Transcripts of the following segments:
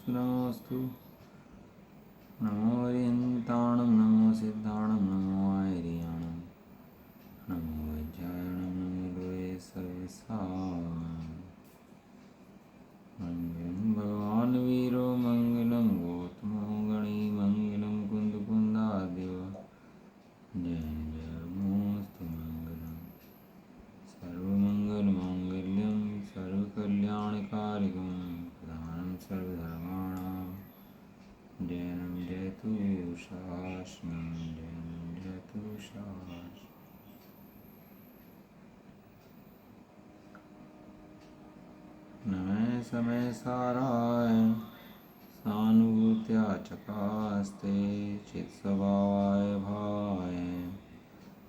नमोस्तु नमो हरिहन्ताणं नमो सिद्धाणं नमो आयर्याणं नमो वैज्यायणं नमो लोये सर्वसाम् मङ्गलं भगवान् वीरो मङ्गलं गौतमो गणी मङ्गलं कुन्दकुन्दादेव जय जय नमोऽस्तु मङ्गलं सर्वमङ्गलमाङ्गल्यं सर्वकल्याणकारिकं प्रधानं सर्वधर्माणां जयं जयतु शासनं जयं जयतु शासनं। नमः समय साराय सानुभूत्या चकास्ते चित्स्वभावाय भावाय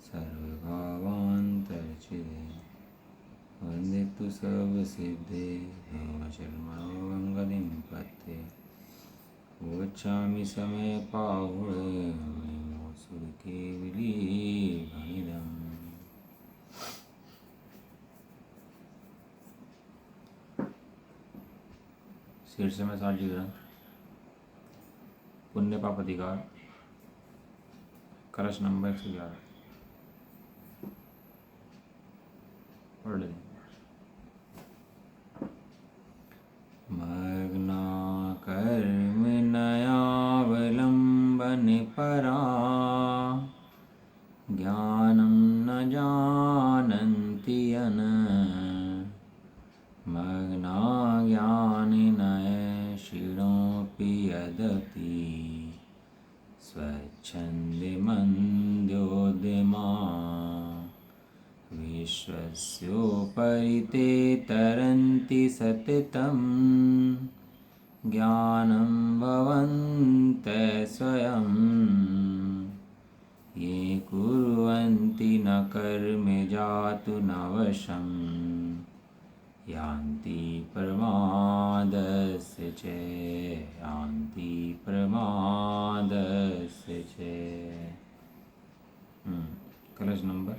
सर्वभावान्तर्चिदे वन्दितु सर्वसिद्धे भवचर्मणोऽङ्गदिं पत्ते वोच्छामि समय पाहुणे सुरकेवली भणिदम्। शीर्ष में साजी ग्रंथ पुण्य पाप अधिकार कलश नंबर 111 पढ़ लेंगे। मग्ना कर्म नयावलंबन परा ज्ञानं न जानन्ति अन मग्ना ज्ञानिनयशिणोऽपि यदपि स्वच्छन्दिमन्द्योद्यमा विश्वस्योपरि ते तरन्ति सततं ज्ञानं भवन्तः स्वयं ये कुर्वन्ति न कर्म जातु न वशम् यान्ति प्रमादस्य च यान्ति प्रमादस्य च। कलश नंबर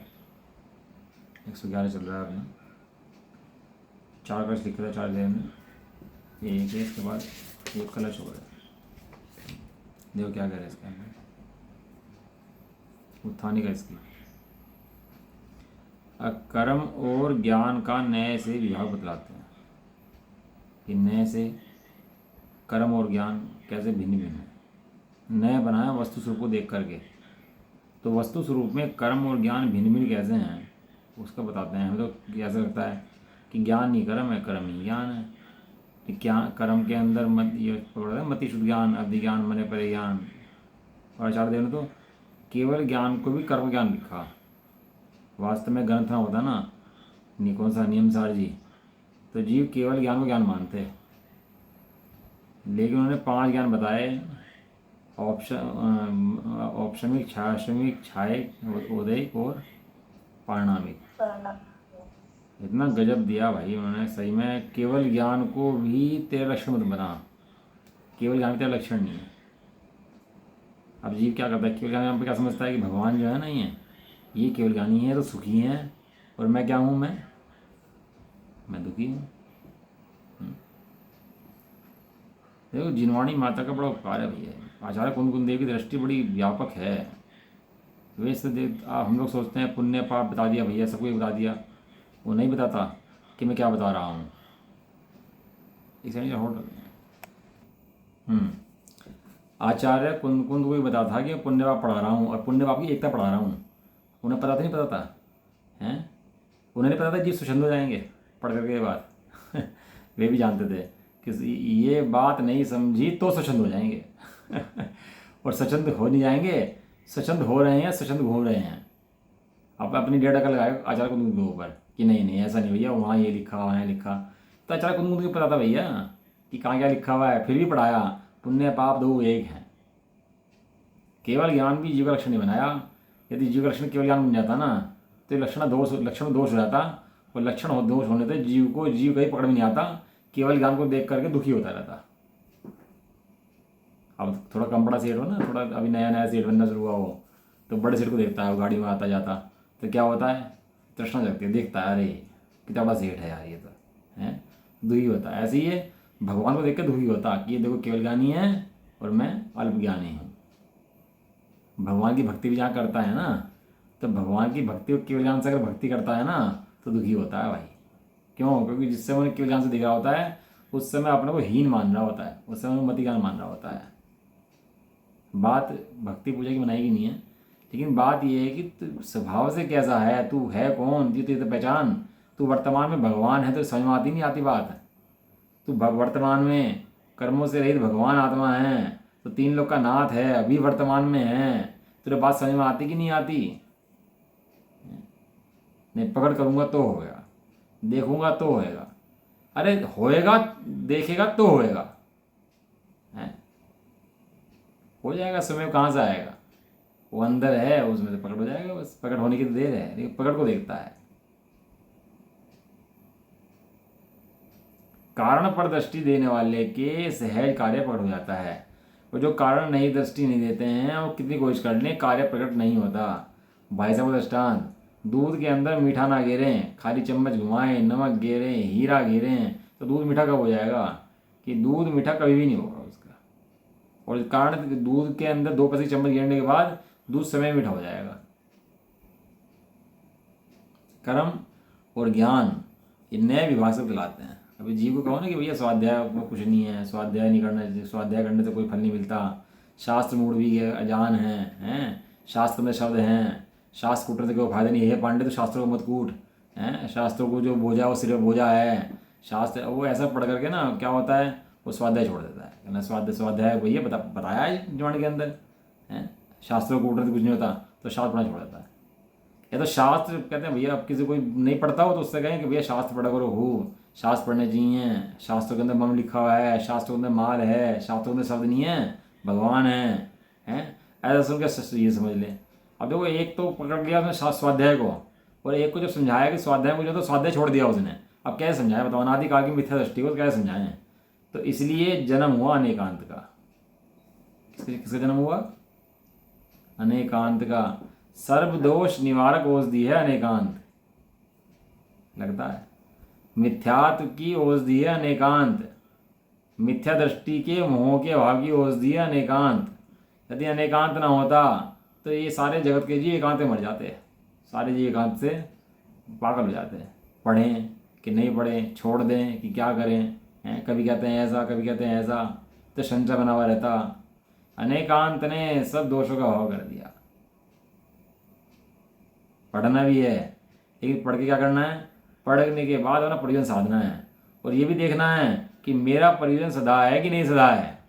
111 चल रहा है अपना। 4 कलश लिख रहा है 4 जगह में, एक के बाद एक कलश हो रहा है। देखो क्या कह रहा है इसके अंदर, उत्थानी का इसकी कर्म और ज्ञान का नए से विभाग बतलाते हैं कि नए से कर्म और ज्ञान कैसे भिन्न भिन्न है। नए बनाया वस्तु स्वरूप को देख करके, तो वस्तु स्वरूप में कर्म और ज्ञान भिन्न भिन्न कैसे हैं उसका बताते हैं। हमें तो ऐसा लगता है कि ज्ञान ही कर्म है, कर्म ही ज्ञान है। क्या कर्म के अंदर मत ये पकड़ा है मति शुद्ध ज्ञान अवधि ज्ञान मने परे ज्ञान, और आचार्य देव ने तो केवल ज्ञान को भी कर्म ज्ञान लिखा। वास्तव में ग्रंथ ना होता ना कौन सा नियम सार जी, तो जीव केवल ज्ञान को ज्ञान मानते हैं, लेकिन उन्होंने 5 ज्ञान बताए। औपशमिक छायाश्रमिक छायक उदयिक और पारिणामिक। इतना गजब दिया भाई उन्होंने सही में। केवल ज्ञान को भी तेरे लक्षण मत बना, केवल ज्ञान तेरा लक्षण नहीं है। अब जीव क्या करता है, केवल ज्ञान पे क्या समझता है कि भगवान जो है ना ये केवल ज्ञानी है तो सुखी हैं, और मैं क्या हूँ, मैं दुखी हूँ। देखो जिनवाणी माता का बड़ा उपकार है भैया। आचार्य कुंद की दृष्टि बड़ी व्यापक है। वैसे हम लोग सोचते हैं पुण्य पाप बता दिया भैया, सब कुछ बता दिया। वो नहीं बताता कि मैं क्या बता रहा हूँ। इसे आचार्य कुंद को भी बता था कि पुण्य पाप पढ़ा रहा हूँ और पुण्य पाप की एकता पढ़ा रहा हूँ। उन्हें पता था नहीं पता था हैं, उन्हें नहीं पता था जी स्वच्छंद हो जाएंगे पढ़ करके बाद वे भी जानते थे कि ये बात नहीं समझी तो स्वच्छंद हो जाएंगे और स्वच्छंद हो नहीं जाएंगे, स्वच्छंद हो रहे हैं, स्वच्छंद घूम रहे हैं। अब अपनी डेढ़ अकल लगाए आचार्य कुंद के ऊपर कि नहीं ऐसा नहीं भैया, वहाँ ये लिखा वहाँ लिखा। तो आचार्य कुंद को पता था भैया कि कहाँ क्या लिखा हुआ है, फिर भी पढ़ाया पुण्य पाप 2 एक हैं। केवल ज्ञान भी जीव का लक्षण नहीं बनाया। यदि जीव लक्षण केवल ज्ञान बन जाता ना तो लक्षण दोष हो जाता, और लक्षण दोष होने से जीव का ही पकड़ में नहीं आता, केवल ज्ञान को देख करके दुखी होता रहता। अब थोड़ा कम बड़ा सेठ हो ना, थोड़ा अभी नया सेठ बनना शुरू हुआ हो, तो बड़े सेठ को देखता है वो गाड़ी में आता जाता, तो क्या होता है, तृष्णा जगती है, देखता है अरे कितना बड़ा सेठ है यार ये तो है, दुखी होता है। ऐसे ही है भगवान को देख के दुखी होता कि ये देखो केवल ज्ञानी है और मैं अल्प ज्ञानी हूँ। भगवान की भक्ति भी जहाँ करता है ना, तो भगवान की भक्ति और केवल ज्ञान से अगर भक्ति करता है ना तो दुखी होता है भाई। क्यों? क्योंकि जिस समय उन्हें केवल ज्ञान से दिख रहा होता है उस समय अपने को हीन मान रहा होता है, उस समय वो मति ज्ञान मान रहा होता है। बात भक्ति पूजा की बनाई की नहीं है, लेकिन बात यह है कि तू स्वभाव से कैसा है, तू है कौन, ये तो पहचान। तू वर्तमान में भगवान है तो समझ में आती नहीं आती बात। तू वर्तमान में कर्मों से रहित भगवान आत्मा है, तो तीन लोग का नाथ है, अभी वर्तमान में है। तुझे बात समझ में आती कि नहीं आती? नहीं, पकड़ करूँगा तो होगा, देखूंगा तो होएगा। अरे होएगा, देखेगा तो होएगा, है? हो जाएगा समय कहाँ से आएगा? वो अंदर है, उसमें से प्रकट हो जाएगा। बस प्रकट होने की तो देर है, लेकिन प्रकट को देखता है। कारण पर दृष्टि देने वाले के सहज कार्य प्रकट हो जाता है, और जो कारण नहीं दृष्टि नहीं देते हैं वो कितनी कोशिश कर लें कार्य प्रकट नहीं होता। भाई साहब दृष्टांत, दूध के अंदर मीठा ना गिरें, खाली चम्मच घुमाएं, नमक गिरें, हीरा गिरें, तो दूध मीठा कब हो जाएगा? कि दूध मीठा कभी भी नहीं होगा उसका। और इस कारण दूध के अंदर 2 पैसे चम्मच गिरने के बाद दूध समय मीठा हो जाएगा। कर्म और ज्ञान ये नए विभाग से दिलाते हैं। अभी जीव को कहो ना कि भैया स्वाध्याय वो कुछ नहीं है, स्वाध्याय नहीं करना, स्वाध्याय करने से कोई फल नहीं मिलता, शास्त्र मूड भी है, अजान हैं, शास्त्र में शब्द हैं, शास्त्र कूटने से कोई फायदा नहीं है, पांडे तो शास्त्रों को मत कूट, हैं, शास्त्रों को जो बोझा वो सिर्फ बोझा है। शास्त्र वो ऐसा पढ़ करके ना क्या होता है, वो स्वाध्याय छोड़ देता है, कहना स्वाध्याय भैया बताया है जवान के अंदर, हैं, शास्त्रों को कूटने से कुछ नहीं होता, तो शास्त्र पढ़ना छोड़ देता है। या तो शास्त्र कहते हैं भैया, अब किसी कोई नहीं पढ़ता हो तो उससे कहें कि भैया शास्त्र पढ़ा करो, हो शास्त्र पढ़ने चाहिए, शास्त्रों के अंदर मम लिखा हुआ है, शास्त्रों के अंदर माल है, शास्त्रों के अंदर शब्द नहीं है, भगवान हैं। ऐसा सुन के ये समझ ले। अब देखो, एक तो पकड़ लिया उसने स्वाध्याय को, और एक को जब समझाया कि स्वाध्याय को जो, तो स्वाध्याय छोड़ दिया उसने। अब कैसे समझाया बताओ? अनादि काल की मिथ्या दृष्टि को कैसे समझाएं? तो इसलिए जन्म हुआ अनेकांत का। किसका जन्म हुआ? अनेकांत का। सर्वदोष निवारक औषधि है अनेकांत, लगता है। मिथ्यात्व की औषधि है अनेकांत, मिथ्या दृष्टि के मोह के अभाव की औषधि है अनेकांत। यदि अनेकांत ना होता तो ये सारे जगत के जीव एकांत में मर जाते, सारे जीव एकांत से पागल हो जाते हैं। पढ़ें कि नहीं पढ़ें, छोड़ दें कि क्या करें, हैं? कभी कहते हैं ऐसा, कभी कहते हैं ऐसा, तो संशय बना हुआ रहता। अनेकांत ने सब दोषों का अभाव कर दिया। पढ़ना भी है, लेकिन पढ़ के क्या करना है? पढ़ने के बाद अपना प्रयोजन साधना है, और ये भी देखना है कि मेरा प्रयोजन सदा है कि नहीं सदा है।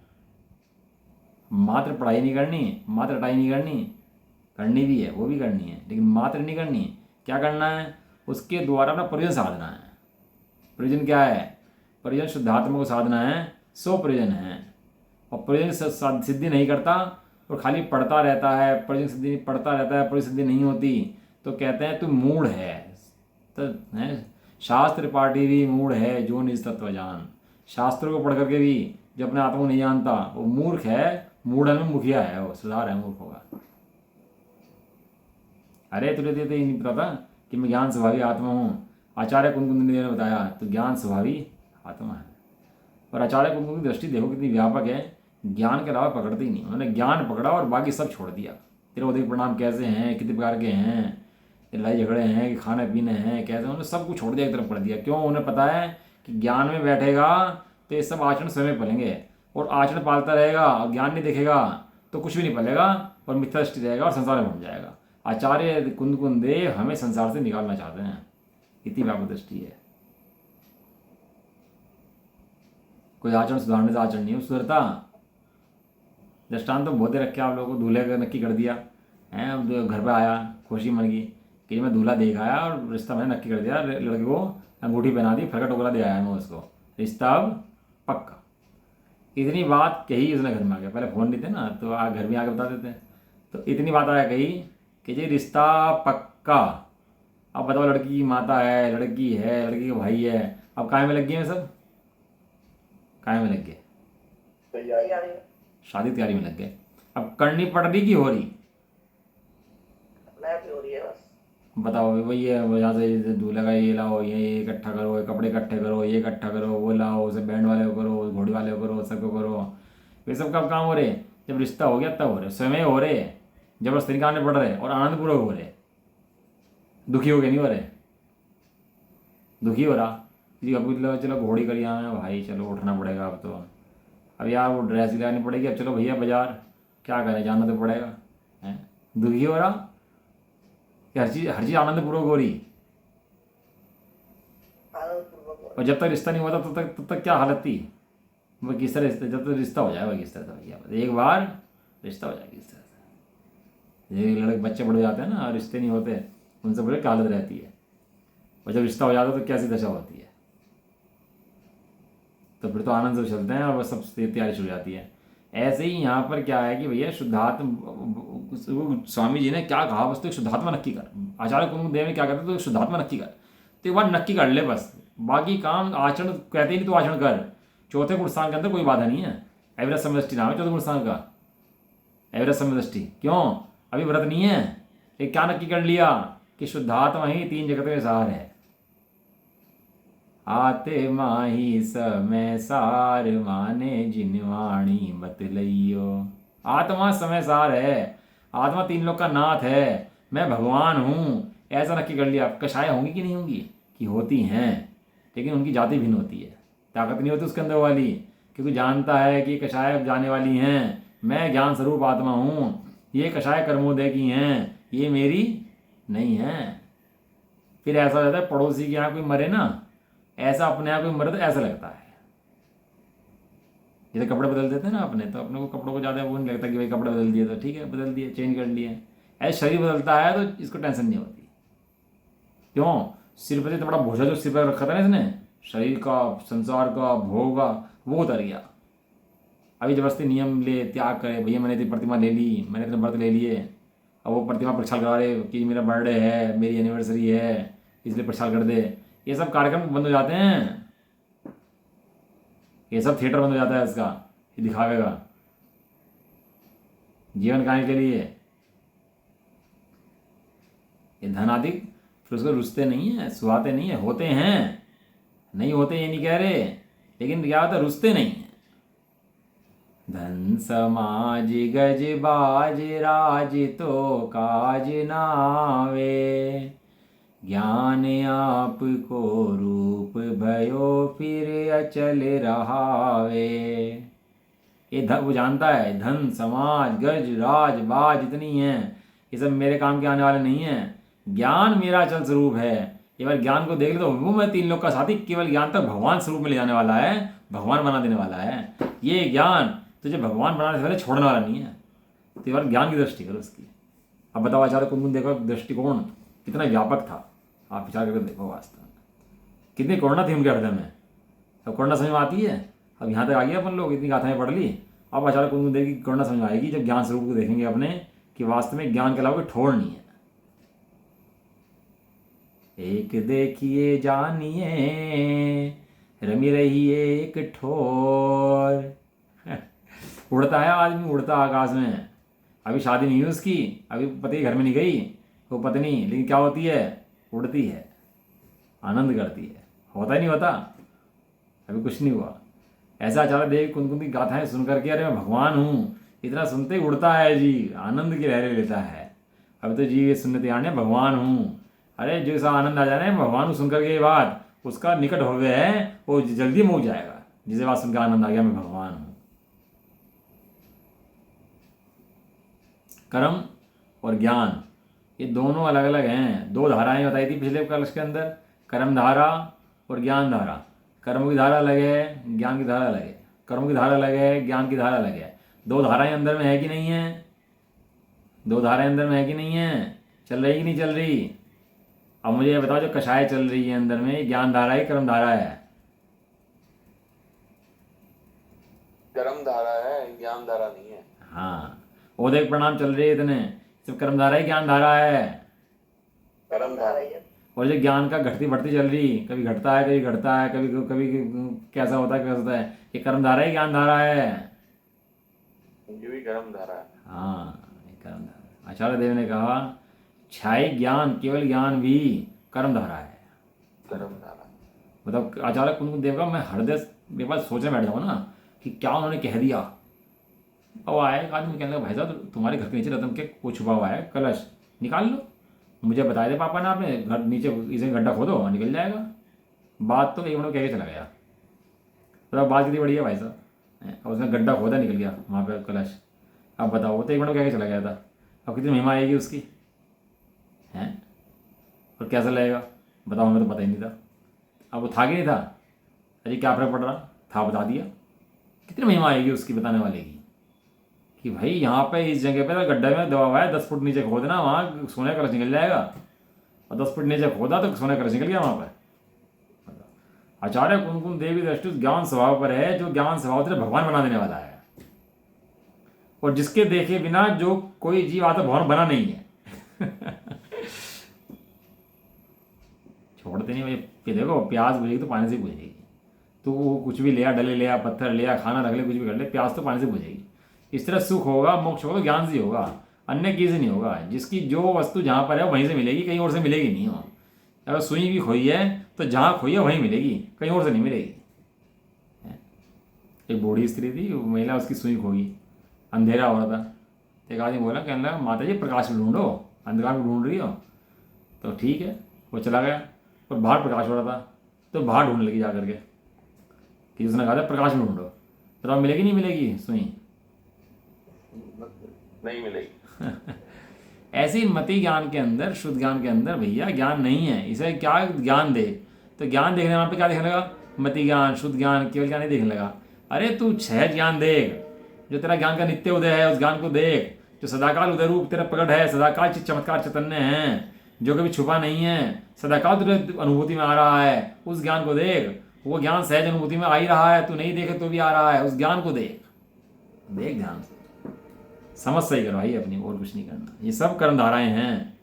मात्र पढ़ाई नहीं करनी, मात्र रटाई नहीं करनी, करनी भी है, वो भी करनी है, लेकिन मात्र नहीं करनी। क्या करना है? उसके द्वारा अपना प्रयोजन साधना है। प्रयोजन क्या है? प्रयोजन शुद्धात्मा को साधना है, सो प्रयोजन है। और प्रयोजन सिद्धि नहीं करता और खाली पढ़ता रहता है, प्रयोजन सिद्धि पढ़ता रहता है, प्रयोजन सिद्धि नहीं होती, तो कहते हैं तू मूढ़ है। तो है शास्त्र पाठी भी मूढ़ है जो निज तत्व जान। शास्त्रों को पढ़ करके भी जो अपने आत्मा को नहीं जानता वो मूर्ख है, मूढ़ में मुखिया है, वो सुधार है मूर्ख होगा। अरे तुझे तो ये नहीं पता था कि मैं ज्ञान स्वभावी आत्मा हूँ? आचार्य कुंदकुंदी ने बताया तो ज्ञान स्वभावी आत्मा है। और आचार्य कुंदकुंदी की दृष्टि देखो कितनी व्यापक है, ज्ञान के अलावा पकड़ते ही नहीं। उन्होंने ज्ञान पकड़ा और बाकी सब छोड़ दिया। तिरुपति प्रणाम कैसे हैं, कितने प्रकार के हैं, लड़ाई झगड़े हैं कि खाने पीने हैं कैसे, उन्होंने सब कुछ छोड़ दिया, एक तरफ कर दिया। क्यों? उन्हें पता है कि ज्ञान में बैठेगा तो ये सब आचरण स्वयं पलेंगे, और आचरण पालता रहेगा और ज्ञान नहीं देखेगा तो कुछ भी नहीं पलेगा, और मिथ्या दृष्टि रहेगा और संसार में भूल जाएगा। आचार्य कुंदकुंदे हमें संसार से निकालना चाहते हैं, इतनी व्यापक दृष्टि है। कोई आचरण सुधारने से आचरण नहीं सुधरता। दृष्टांत तो बहुत रखे आप लोगों को, दूल्हे का नक्की कर दिया है, अब घर पे आया, खुशी मन गई कि मैं दूल्हा देख आया और रिश्ता मैंने नक्की कर दिया, लड़के को अंगूठी पहना दी, फरका टोकरा दे आया मैं उसको, रिश्ता अब पक्का। इतनी बात कही उसने घर में आके, पहले फ़ोन नहीं थे ना तो घर में आके बता देते, तो इतनी बात आया कही कि जी रिश्ता पक्का। अब बताओ, लड़की की माता है, लड़की है, लड़की का भाई है, अब काय में लग गए हैं सब, काय में लग गए, शादी तैयारी में लग गए। अब करनी पड़ रही कि हो रही? हो रही है बस। बताओ वही है, वो यहाँ से दूल्हे का ये लाओ, ये इकट्ठा करो, ये कपड़े इकट्ठे करो, ये इकट्ठा करो, वो लाओ, उसे बैंड वाले को करो, घोड़ी वाले को करो, सबको करो। ये सब कब काम हो रहे? जब रिश्ता हो गया तब हो रहे, स्वयं हो रहे, जबरदस्ती निकालने पड़ रहे और आनंदपूर्वक हो रहे, दुखी हो गए नहीं हो रहे, दुखी हो रहा जी। अब चलो घोड़ी कर यहाँ भाई, चलो उठना पड़ेगा अब तो, अब यार वो ड्रेस लानी पड़ेगी, अब चलो भैया बाजार, क्या करें, जाना तो पड़ेगा, है। दुखी हो रहा कि हर चीज़ आनंदपूर्वक हो रही। और जब तक रिश्ता नहीं हुआ था तब तक क्या हालत थी? वो किस तरह जब तक रिश्ता हो जाएगा किस तरह से भैया, एक बार रिश्ता हो जाएगा किस तरह से। ये लड़के बच्चे बड़े जाते हैं ना, रिश्ते नहीं होते, उनसे बड़े क्या हालत रहती है। और जब रिश्ता हो जाता है तो कैसी दशा होती है, तो फिर तो आनंद से चलते हैं और बस सब तैयारी शुरू हो जाती है। ऐसे ही यहाँ पर क्या है कि भैया शुद्धात्म, स्वामी जी ने क्या कहा, बस तो एक शुद्धात्मा नक्की कर। आचार्य कुंभ देव में क्या कहते, तो शुद्धात्मा नक्की कर, तो एक बार नक्की कर ले बस, बाकी काम आचरण कहते ही नहीं तो आचरण कर। चौथे गुण स्थान के अंदर कोई बाधा नहीं है, एवरेज समदृष्टि नाम है चौथे गुण स्थान का, एवरेज समदृष्टि। क्यों? अभी व्रत नहीं है, एक क्या नक्की कर लिया कि शुद्धात्मा ही तीन जगत के सार है। आते माही समय सार, माने जिनवाणी बतलइयो। आत्मा समय सार है, आत्मा तीन लोक का नाथ है, मैं भगवान हूँ, ऐसा नक्की कर लिया। कषाय होंगी कि नहीं होंगी? कि होती हैं, लेकिन उनकी जाति भिन्न होती है, ताकत नहीं होती उसके अंदर वाली, क्योंकि जानता है कि कषाय जाने वाली हैं, मैं ज्ञान स्वरूप आत्मा हूँ, ये कषाय कर्मोदय की हैं, ये मेरी नहीं है। फिर ऐसा हो जाता है पड़ोसी के यहाँ कोई मरे ना, ऐसा अपने आप कोई मरे तो ऐसा लगता है। जैसे कपड़े बदल देते हैं ना अपने, तो अपने को कपड़ों को ज़्यादा वो नहीं लगता कि भाई कपड़े बदल दिए तो ठीक है, बदल दिए, चेंज कर लिए। ऐसे शरीर बदलता है तो इसको टेंशन नहीं होती। क्यों? सिर पर इतना बड़ा बोझा जो सिर पर रखा था ना इसने, शरीर का, संसार का, भोग का, वो उतर गया। अभी जबरदस्ती नियम ले, त्याग करे, भैया मैंने इतनी प्रतिमा ले ली, मैंने इतने व्रत ले लिए, अब वो प्रतिमा प्रक्षाल करा रहे कि मेरा बर्थडे है, मेरी एनिवर्सरी है, इसलिए प्रक्षाल कर दे। ये सब कार्यक्रम बंद हो जाते हैं, ये सब थिएटर बंद हो जाता है इसका, ये दिखावे का, जीवन काहे के लिए। ये धन आदि फिर उसको रुसते नहीं है, सुहाते नहीं है, होते हैं, नहीं होते ये नहीं कह रहे, लेकिन क्या होता है, रुसते नहीं है। धन समाज गज बाज राज तो काज नावे, ज्ञान आपको रूप भयो फिर अचल रहावे। ये वो जानता है धन समाज गज राज बाज जितनी हैं, ये सब मेरे काम के आने वाले नहीं हैं, ज्ञान मेरा अचल स्वरूप है। एक बार ज्ञान को देख ले तो वो मैं तीन लोग का साथी, केवल ज्ञान तक भगवान स्वरूप में ले जाने वाला है, भगवान बना देने वाला है। ये ज्ञान तुझे भगवान बनाने से पहले छोड़ने वाला नहीं है, तो एक बार ज्ञान की दृष्टि करो उसकी। अब बताओ आचार्य कुंदन देखो दृष्टिकोण कितना व्यापक था, आप विचार करके देखो वास्तव में कितनी करुणा थी उनके हृदय में। अब करुणा समझ में आती है, अब यहाँ तक आ गया अपन लोग, इतनी गाथाएं पढ़ ली, अब आचार्य कुंदन देव की करुणा समझ में आएगी जब ज्ञान स्वरूप को देखेंगे अपने, कि वास्तव में ज्ञान के अलावा कोई ठोर नहीं है। एक देखिए जानिए रमी रही एक ठोर। उड़ता है आदमी, उड़ता आकाश में। अभी शादी नहीं हुई उसकी, अभी पति घर में नहीं गई वो पत्नी, लेकिन क्या होती है, उड़ती है, आनंद करती है। होता ही नहीं होता, अभी कुछ नहीं हुआ। ऐसा आचार्य देव कुंद की गाथाएं सुन करके, अरे मैं भगवान हूँ, इतना सुनते ही उड़ता है जी, आनंद की लहरें लेता है। अभी तो जी ये सुनने तैयार है, भगवान हूँ, अरे जैसा आनंद आ जाना है भगवान हूँ सुन करके ये बात, उसका निकट हो गया है, वो जल्दी मुक जाएगा जिसे बात सुनकर आनंद आ गया मैं भगवान हूँ। कर्म और ज्ञान ये दोनों अलग अलग हैं। दो धाराएं बताई थी पिछले कलश के अंदर, कर्म धारा और ज्ञान धारा। कर्म की धारा अलग है, ज्ञान की धारा अलग है। कर्म की धारा अलग है, ज्ञान की धारा अलग है। दो धाराएं अंदर में है कि नहीं है? दो धाराएं अंदर में है कि नहीं है? चल रही कि नहीं चल रही? अब मुझे ये बताओ, जो कषाय चल रही है अंदर में, ज्ञान धारा है कर्म धारा है? कर्म धारा है, ज्ञान धारा नहीं है। हाँ, ओदेक प्रणाम चल रही है, इतने सिर्फ कर्म धारा है, ज्ञान धारा है? कर्म धारा है। और जो ज्ञान का घटती बढ़ती चल रही, कभी घटता है कभी घटता है, कभी कभी कैसा होता है कैसा होता है, ये कर्म धारा है ज्ञान धारा है? ये भी कर्म धारा है। हाँ, ये कर्म धारा। आचार्य देव ने कहा छाई ज्ञान केवल ज्ञान भी कर्म धारा है। कर्म धारा। मतलब आचार्य कुंद देव का मैं हृदय मेरे पास सोचने बैठ जाऊँ ना कि क्या उन्होंने कह दिया। अब आया एक आदमी कहने लगा भाई साहब तुम्हारे घर के नीचे रत्न के कुछ छुपा हुआ है, कलश निकाल लो, मुझे बताया दे पापा ने, आपने घर नीचे इसे गड्ढा खोदो निकल जाएगा। बात तो एक मिनट कह के चला गया। तो बात कितनी बड़ी है भाई साहब, अब उसने गड्ढा खोदा निकल गया वहाँ पे कलश। अब बताओ, वो तो एक मिनट कह के चला गया था, अब कितनी महिमा आएगी उसकी हैं। और कैसा लगेगा बताओ, हमें तो पता ही नहीं था। अब वो था कि नहीं था, अरे क्या फर्क पड़ रहा था, बता दिया। कितनी महिमा आएगी उसकी बताने वाले की कि भाई यहाँ पे इस जगह पे गड्ढे में दबा हुआ है, 10 फुट नीचे खोदना, वहाँ सोने का कलश निकल जाएगा। और 10 फुट नीचे खोदा तो सोने का कलश निकल गया वहाँ पर। आचार्य कुंद देवी दृष्टि ज्ञान स्वभाव पर है, जो ज्ञान स्वभाव से भगवान बना देने वाला है, और जिसके देखे बिना जो कोई जीव आता भगवान बना नहीं है। छोड़ते नहीं भाई, देखो प्यास बुझेगी तो पानी से बुझेगी। तो वो कुछ भी लिया, डले लिया, पत्थर लिया, खाना रख ले, कुछ भी कर ले, प्यास तो पानी से बुझेगी। इस तरह सुख होगा, मोक्ष होगा तो ज्ञान से होगा, अन्य किसी से नहीं होगा। जिसकी जो वस्तु जहाँ पर है वहीं से मिलेगी, कहीं और से मिलेगी नहीं। हो अगर सुई भी खोई है तो जहाँ खोई है वहीं मिलेगी, कहीं और से नहीं मिलेगी। एक बूढ़ी स्त्री थी, महिला, उसकी सुई खोगी, अंधेरा हो रहा था। एक आदमी बोला, कहने लगा माता जी प्रकाश में ढूंढो, अंधकार में ढूंढ रही हो। तो ठीक है, वो चला गया और बाहर प्रकाश हो रहा था, तो बाहर ढूंढ लगी जा करके कि उसने कहा था प्रकाश में ढूंढो। तो मिलेगी नहीं मिलेगी सुई, नहीं मिलेगी। ऐसे ही मति ज्ञान के अंदर, शुद्ध ज्ञान के अंदर भैया ज्ञान नहीं है। इसे क्या ज्ञान दे, तो ज्ञान देखने वहाँ पे क्या देखने लगा, मति ज्ञान, शुद्ध ज्ञान, केवल ज्ञान नहीं देखने लगा। अरे तू सहज ज्ञान देख, जो तेरा ज्ञान का नित्य उदय है उस ज्ञान को देख, जो सदाकाल उदय रूप तेरा प्रकट है, सदाकाल चमत्कार चैतन्य है, जो कभी छुपा नहीं है, सदाकाल तुझे अनुभूति में आ रहा है, उस ज्ञान को देख। वो ज्ञान सहज अनुभूति में आ ही रहा है, तू नहीं देखे तो भी आ रहा है, उस ज्ञान को देख ध्यान से, समझ सही करो भाई अपनी, और कुछ नहीं करना। ये सब कर्म धाराएं हैं,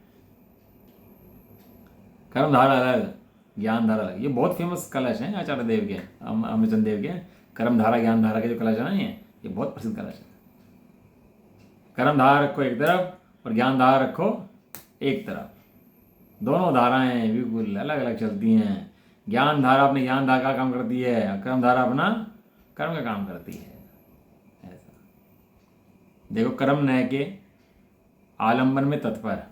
कर्म धारा अलग, ज्ञान धारा अलग। ये बहुत फेमस कलश हैं आचार्य देव के, अमरचंद देव के। कर्म धारा ज्ञान धारा के जो कलश है ना, ये बहुत प्रसिद्ध कलश है। कर्म धारा रखो एक तरफ और ज्ञान धारा रखो एक तरफ, दोनों धाराएं बिल्कुल अलग अलग चलती हैं। ज्ञान धारा अपने ज्ञान धारा का काम करती है, कर्म धारा अपना कर्म का काम करती है। ऐसा देखो, कर्म नय के आलंबन में तत्पर,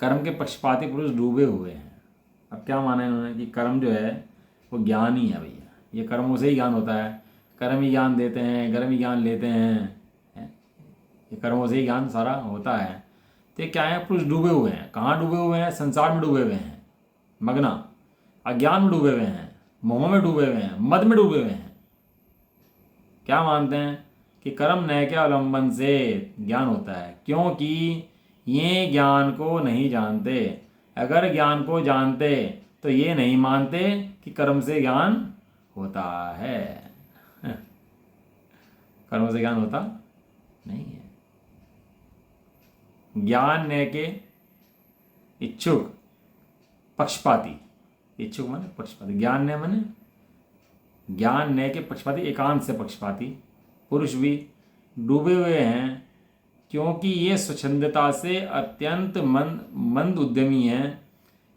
कर्म के पक्षपाती पुरुष डूबे हुए हैं। अब क्या माना इन्होंने कि कर्म जो है वो ज्ञान ही है भैया, ये कर्मों से ही ज्ञान होता है, कर्म ही ज्ञान देते हैं, कर्म ही ज्ञान लेते हैं, ये कर्मों से ही ज्ञान सारा होता है। तो ये क्या है, पुरुष डूबे हुए हैं। कहाँ डूबे हुए हैं, संसार में डूबे हुए हैं, मग्ना, अज्ञान में डूबे हुए हैं, मोह में डूबे हुए हैं, मद में डूबे हुए हैं। क्या मानते हैं कि कर्म नय के अवलंबन से ज्ञान होता है, क्योंकि ये ज्ञान को नहीं जानते। अगर ज्ञान को जानते तो ये नहीं मानते कि कर्म से ज्ञान होता है। कर्म से ज्ञान होता नहीं है। ज्ञान नय के इच्छुक पक्षपाती, इच्छुक माने पक्षपाती, ज्ञान नय माने ज्ञान नय के पक्षपाती, एकांत से पक्षपाती पुरुष भी डूबे हुए हैं, क्योंकि ये स्वच्छंदता से अत्यंत मंद उद्यमी हैं।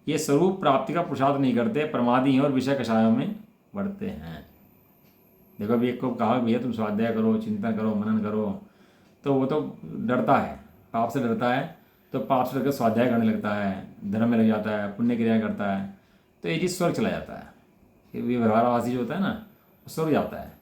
ये स्वरूप प्राप्ति का पुरुषार्थ नहीं करते, प्रमादी हैं और विषय कषायों में बढ़ते हैं। देखो अभी एक को कहा भैया तुम स्वाध्याय करो, चिंतन करो, मनन करो, तो वो तो डरता है, पाप से डरता है, तो पाप से डरकर स्वाध्याय करने लगता है, धर्म में लग जाता है, पुण्य क्रिया करता है, तो ये चीज़ स्वर्ग चला जाता है। ये व्यवहारवासी जो होता है ना, स्वर्ग जाता है।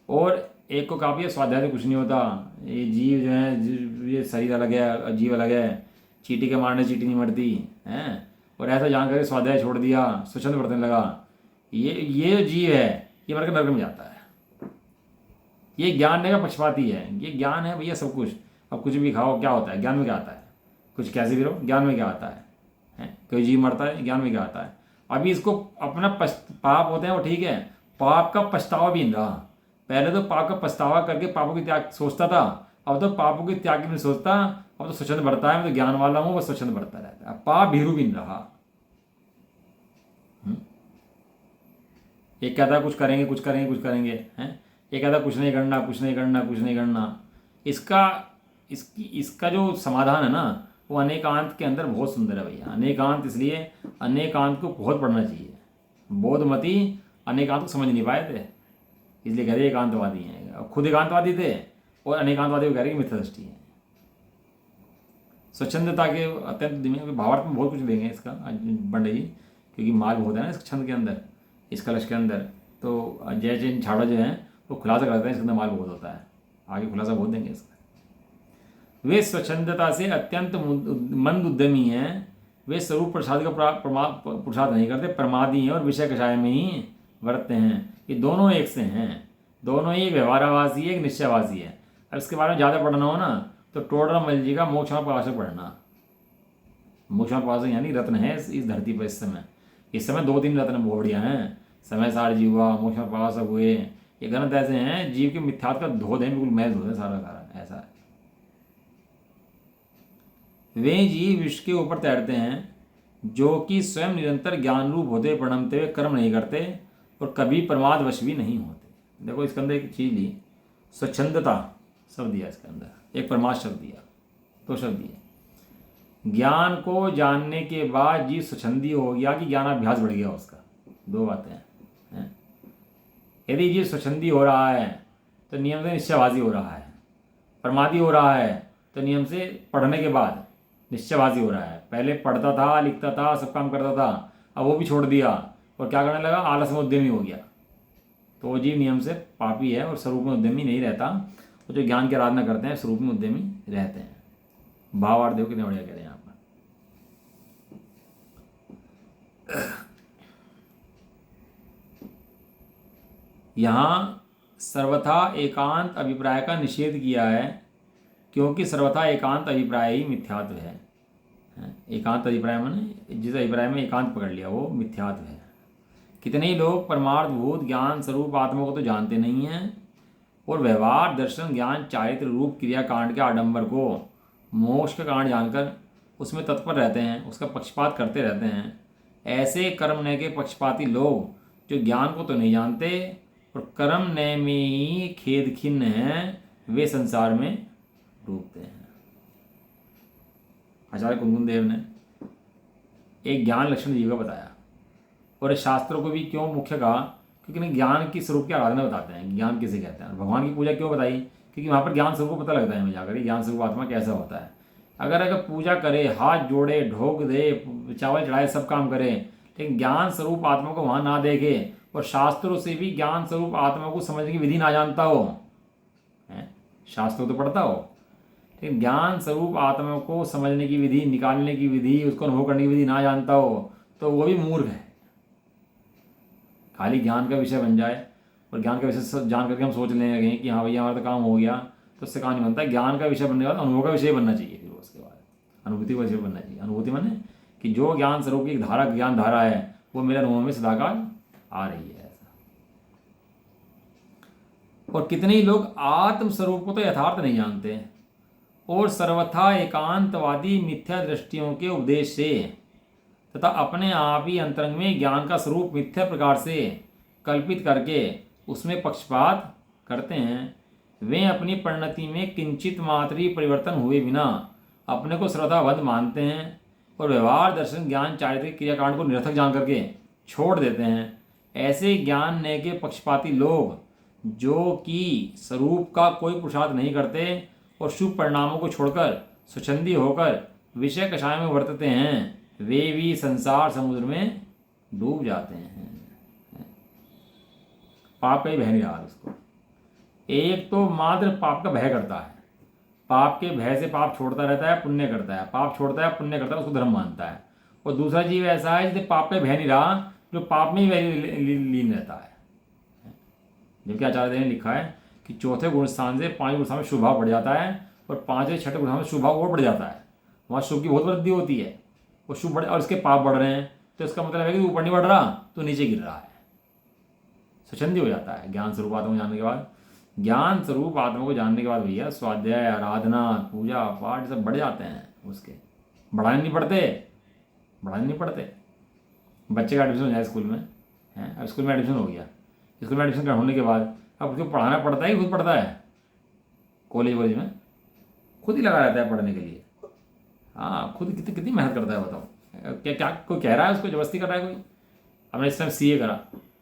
और एक को काफ़ी स्वाध्याय से कुछ नहीं होता, ये जीव जो है, ये शरीर अलग है, जीव अलग है, चींटी के मारने चींटी नहीं मरती हैं, और ऐसा जान करके स्वाध्याय छोड़ दिया, स्वच्छंद बढ़ने लगा, ये जीव है, ये मरकर नरक में जाता है। ये ज्ञान का पक्षपाती है। ये ज्ञान है भैया सब कुछ। अब कुछ भी खाओ, क्या होता है ज्ञान में, क्या आता है, कुछ कैसे भी रहो ज्ञान में क्या आता है? कोई जीव मरता है, ज्ञान में क्या आता है? अभी इसको अपना पाप होते हैं वो ठीक है, पाप का पछतावा भी नहीं रहा। पहले तो पाप का पछतावा करके पापों की त्याग सोचता था, अब तो पापों की त्याग की नहीं सोचता, अब तो स्वच्छंद बढ़ता है। मैं तो ज्ञान वाला हूँ, बस स्वच्छंद बढ़ता रहता है, पाप भीरू भी नहीं रहा। एक कहता है कुछ करेंगे कुछ करेंगे कुछ करेंगे, हैं, एक कहता कुछ नहीं करना कुछ नहीं करना कुछ नहीं करना। इसका जो समाधान है ना, वो अनेकांत के अंदर बहुत सुंदर है भैया। अनेकांत, इसलिए अनेकांत को बहुत पढ़ना चाहिए। बोधमती अनेकांत को समझ नहीं पाए थे, इसलिए कह रहे एकांतवादी हैं। खुद एकांतवादी थे और अनेकांतवादी को कह रहे कि मिथ्या दृष्टि है। स्वच्छंदता के अत्यंत भावार्थ में बहुत कुछ देंगे इसका पंडित जी, क्योंकि माल बहुत है ना इस छंद के अंदर, इस कलश के अंदर। तो जय चैन छाड़ा जो है वो खुलासा करते हैं, इसके अंदर माल बहुत होता है, आगे खुलासा बहुत देंगे इसका। वे स्वच्छंदता से अत्यंत मंद उद्यमी हैं, वे स्वरूप प्रसाद का प्रसाद नहीं करते, प्रमादी हैं और विषय कषाय में ही वर्तते हैं। ये दोनों एक से हैं, दोनों ही एक व्यवहारावासी है, एक निश्चयवासी है। अब इसके बारे में ज़्यादा पढ़ना हो ना तो टोडरमल जी का मोक्षण प्रकाशक पढ़ना। मोक्षण प्रकाशक यानी रत्न है इस धरती पर इस समय 2-3 रत्न बहुत बढ़िया हैं। समय सार जी हुआ, मोक्षण प्रकाशक हुए, ये ग्रंथ ऐसे हैं जीव के मिथ्यात्व का धो दें, बिल्कुल महज धो दें सारा ऐसा है। वे जीव विश्व के ऊपर तैरते हैं जो कि स्वयं निरंतर ज्ञान रूप होते प्रणमते हुए कर्म नहीं करते और कभी प्रमादवश भी नहीं होते। देखो इसके अंदर एक चीज ली, स्वच्छंदता शब्द दिया इसके अंदर, एक परमार्थ शब्द दिया, 2 शब्द दिए। ज्ञान को जानने के बाद जीव स्वच्छंदी हो गया कि ज्ञानाभ्यास बढ़ गया उसका, 2 बातें हैं। यदि जीव स्वच्छंदी हो रहा है तो नियम से निश्चयवादी हो रहा है, प्रमादी हो रहा है तो नियम से पढ़ने के बाद निश्चयवादी हो रहा है। पहले पढ़ता था, लिखता था, सब काम करता था, अब वो भी छोड़ दिया और क्या करने लगा, आलस में उद्यमी हो गया। तो वो जीव नियम से पापी है और स्वरूप में उद्यमी नहीं रहता। वो जो ज्ञान की आराधना करते हैं स्वरूप में उद्यमी रहते हैं। भावार्थ देखो कितने बढ़िया कह रहे हैं यहाँ पर। यहाँ सर्वथा एकांत अभिप्राय का निषेध किया है, क्योंकि सर्वथा एकांत अभिप्राय ही मिथ्यात्व है। एकांत अभिप्राय माने जिस अभिप्राय में एकांत पकड़ लिया वो मिथ्यात्व है। कितने ही लोग परमार्थभूत ज्ञान स्वरूप आत्मा को तो जानते नहीं हैं और व्यवहार दर्शन ज्ञान चारित्र रूप क्रियाकांड के आडंबर को मोक्ष का कारण जानकर उसमें तत्पर रहते हैं, उसका पक्षपात करते रहते हैं। ऐसे कर्मण्य के पक्षपाती लोग जो ज्ञान को तो नहीं जानते और कर्मण्य में ही खेद खिन्न हैं, वे संसार में डूबते हैं। आचार्य कुंदन देव ने एक ज्ञान लक्षण जीव का बताया और इस शास्त्रों को भी क्यों मुख्य कहा, क्योंकि ज्ञान की स्वरूप की आराधना बताते हैं, ज्ञान किसे कहते हैं। और भगवान की पूजा क्यों बताई, क्योंकि वहाँ पर ज्ञान स्वरूप को पता लगता है हमें जाकर ज्ञान स्वरूप आत्मा कैसा होता है। अगर पूजा करे, हाथ जोड़े, ढोक दे, चावल चढ़ाए, सब काम करे, लेकिन ज्ञान स्वरूप आत्मा को वहाँ ना देखे और शास्त्रों से भी ज्ञान स्वरूप आत्मा को समझने की विधि ना जानता हो, शास्त्रों तो पढ़ता हो लेकिन ज्ञान स्वरूप आत्मा को समझने की विधि, निकालने की विधि, उसको अनुभव करने की विधि ना जानता हो, तो वो भी मूर्ख है। खाली ज्ञान का विषय बन जाए और ज्ञान का विषय जान करके हम सोच लेने लगे कि हाँ भैया हमारा तो काम हो गया, तो उससे काम नहीं बनता। ज्ञान का विषय बनने के बाद अनुभव का विषय बनना चाहिए, फिर उसके बाद अनुभूति का विषय बनना चाहिए। अनुभूति माने कि जो ज्ञान स्वरूप की धारा, ज्ञान धारा है, वो मेरे अनुभव में सदाकाल आ रही है। ऐसा। और कितने ही लोग आत्म स्वरूप को तो यथार्थ नहीं जानते और सर्वथा एकांतवादी मिथ्या दृष्टियों के उपदेश से तथा अपने आप ही अंतरंग में ज्ञान का स्वरूप मिथ्या प्रकार से कल्पित करके उसमें पक्षपात करते हैं। वे अपनी परिणति में किंचित मात्र ही परिवर्तन हुए बिना अपने को श्रद्धाबद्ध मानते हैं और व्यवहार दर्शन ज्ञान चारित्रिक क्रियाकांड को निरर्थक जान करके छोड़ देते हैं। ऐसे ज्ञान नय के पक्षपाती लोग जो कि स्वरूप का कोई पुरुषार्थ नहीं करते और शुभ परिणामों को छोड़कर स्वच्छंदी होकर विषय कषाय में वर्तते हैं, वे भी संसार समुद्र में डूब जाते हैं। पाप का ही भय नहीं रहा उसको। एक तो मात्र पाप का भय करता है, पाप के भय से पाप छोड़ता रहता है, पुण्य करता है, पाप छोड़ता है, पुण्य करता है, उसको धर्म मानता है। और दूसरा जीव ऐसा है जिसे पाप का भय नहीं रहा, जो पाप में ही लीन रहता है। जबकि आचार्य देव ने लिखा है कि चौथे गुण स्थान से 5 गुण स्थान में शुभ भाव बढ़ जाता है और 5वें 6ठे गुण स्थान में शुभ भाव और बढ़ जाता है। वहाँ शुभ की बहुत वृद्धि होती है, वो शुभ बढ़ और इसके पाप बढ़ रहे हैं, तो इसका मतलब है कि ऊपर नहीं बढ़ रहा तो नीचे गिर रहा है, स्वच्छंदी हो जाता है। ज्ञान स्वरूप आत्मा को जानने के बाद, ज्ञान स्वरूप आत्मा को जानने के बाद भैया स्वाध्याय, आराधना, पूजा पाठ सब बढ़ जाते हैं। उसके बढ़ाने नहीं पड़ते। बच्चे का एडमिशन हो जाए स्कूल में, अब स्कूल में एडमिशन हो गया, स्कूल में एडमिशन होने के बाद अब उसको पढ़ाना पड़ता है, खुद पढ़ता है। कॉलेज में खुद ही लगा रहता है पढ़ने के लिए, हाँ, खुद कितनी कितनी मेहनत करता है बताओ। क्या क्या कोई कह रहा है उसको, जबरदस्ती कर रहा है कोई? हमने इस टाइम सीए करा,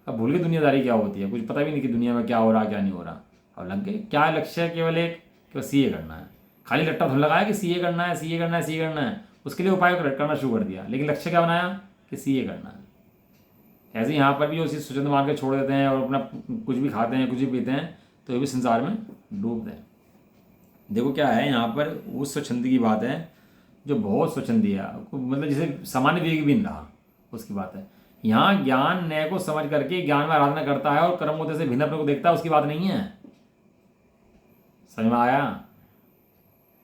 अब भूल गए दुनियादारी क्या होती है, कुछ पता भी नहीं कि दुनिया में क्या हो रहा क्या नहीं हो रहा। अब लग गए क्या लक्ष्य है, केवल एक कि बस सीए करना है। खाली रट्टा थोड़ा लगाया कि सीए करना है, सीए करना है, सीए करना है, उसके लिए उपाय करना शुरू कर दिया, लेकिन लक्ष्य क्या बनाया कि सीए करना है। ऐसे ही यहाँ पर भी उसी स्वच्छंद मान के छोड़ देते हैं और अपना कुछ भी खाते हैं, कुछ भी पीते हैं, तो ये भी संसार में डूबते हैं। देखो क्या है यहाँ पर, उस स्वच्छंदी की बात है जो बहुत स्वच्छंदी है, मतलब जिसे सामान्य विवेक भी नहीं रहा, उसकी बात है। यहाँ ज्ञान न्याय को समझ करके ज्ञान में आराधना करता है और कर्म होते से भिन्न अपने को देखता है, उसकी बात नहीं है। समझ में आया?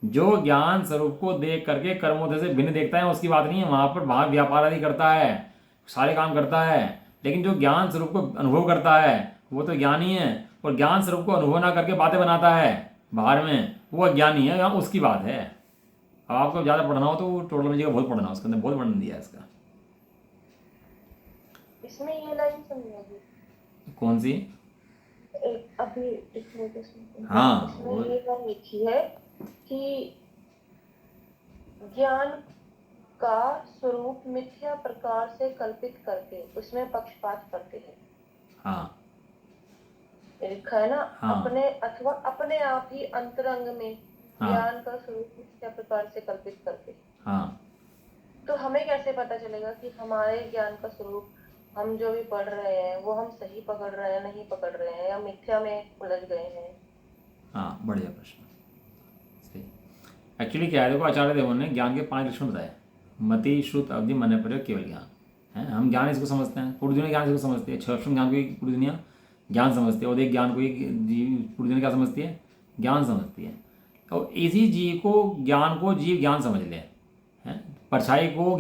जो ज्ञान स्वरूप को देख करके कर्म होते से भिन्न देखता है, उसकी बात नहीं है। वहां पर वहां व्यापार आदि करता है, सारे काम करता है, लेकिन जो ज्ञान स्वरूप को अनुभव करता है वो तो ज्ञानी है। और ज्ञान स्वरूप को अनुभव ना करके बातें बनाता है बाहर में, वो अज्ञानी है, यहाँ उसकी बात है। अब आपको ज़्यादा पढ़ना हो तो टोटल जी का बहुत पढ़ना, उसके अंदर बहुत वर्णन दिया है इसका। इसमें ये लाइन सुनी होगी, कौन सी? एक अभी इसमें तो हाँ, इसमें ये लाइन लिखी है कि ज्ञान का स्वरूप मिथ्या प्रकार से कल्पित करके उसमें पक्षपात करते हैं। हाँ, ये लिखा है ना, हाँ, अपने अथवा अपने आप ही अंतरंग में हाँ, ज्ञान का स्वरूप मिथ्या प्रकार से कल्पित करके। हाँ। तो हमें कैसे पता चलेगा कि हमारे ज्ञान का स्वरूप हम जो भी पढ़ रहे हैं वो हम सही पकड़ रहे हैं, नहीं पकड़ रहे हैं, या मिथ्या में उलझ गए हैं? हाँ, बढ़िया प्रश्न, सही। एक्चुअली क्या है, देखो आचार्य देवों ने ज्ञान के 5 लक्षण बताए। मति, श्रुत, अवधि, मन, प्रयोग, केवल ज्ञान है। हम ज्ञान इसको समझते हैं, पूरी दुनिया ज्ञान इसको समझती है। 6 लक्षण ज्ञान को ही पूरी दुनिया ज्ञान समझती है, और एक ज्ञान को ही पूरी दुनिया क्या समझती है? ज्ञान समझती है। और इसी जीव को, ज्ञान को जीव ज्ञान समझ ले, हैं, परछाई को